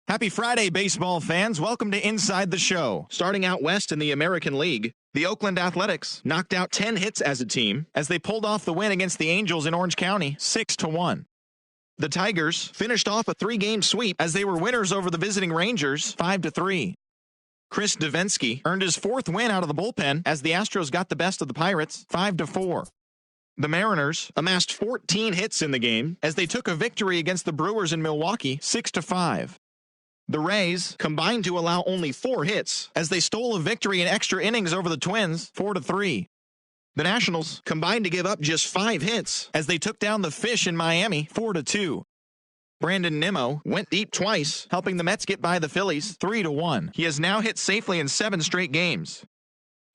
Happy Friday, baseball fans. Welcome to Inside the Show. Starting out west in the American League, the Oakland Athletics knocked out 10 hits as a team as they pulled off the win against the Angels in Orange County, 6-1. The Tigers finished off a 3-game sweep as they were winners over the visiting Rangers, 5-3. Chris Davinsky earned his 4th win out of the bullpen as the Astros got the best of the Pirates, 5-4. The Mariners amassed 14 hits in the game as they took a victory against the Brewers in Milwaukee, 6-5. The Rays combined to allow only 4 hits as they stole a victory in extra innings over the Twins, 4-3. The Nationals combined to give up just 5 hits as they took down the Fish in Miami, 4-2. Brandon Nimmo went deep twice, helping the Mets get by the Phillies, 3-1. He has now hit safely in 7 straight games.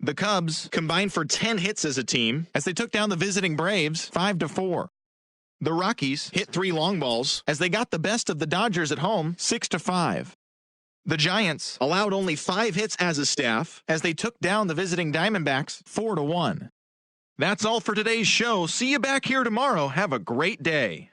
The Cubs combined for 10 hits as a team as they took down the visiting Braves, 5-4. The Rockies hit 3 long balls as they got the best of the Dodgers at home, 6-5. The Giants allowed only 5 hits as a staff as they took down the visiting Diamondbacks, 4-1. That's all for today's show. See you back here tomorrow. Have a great day.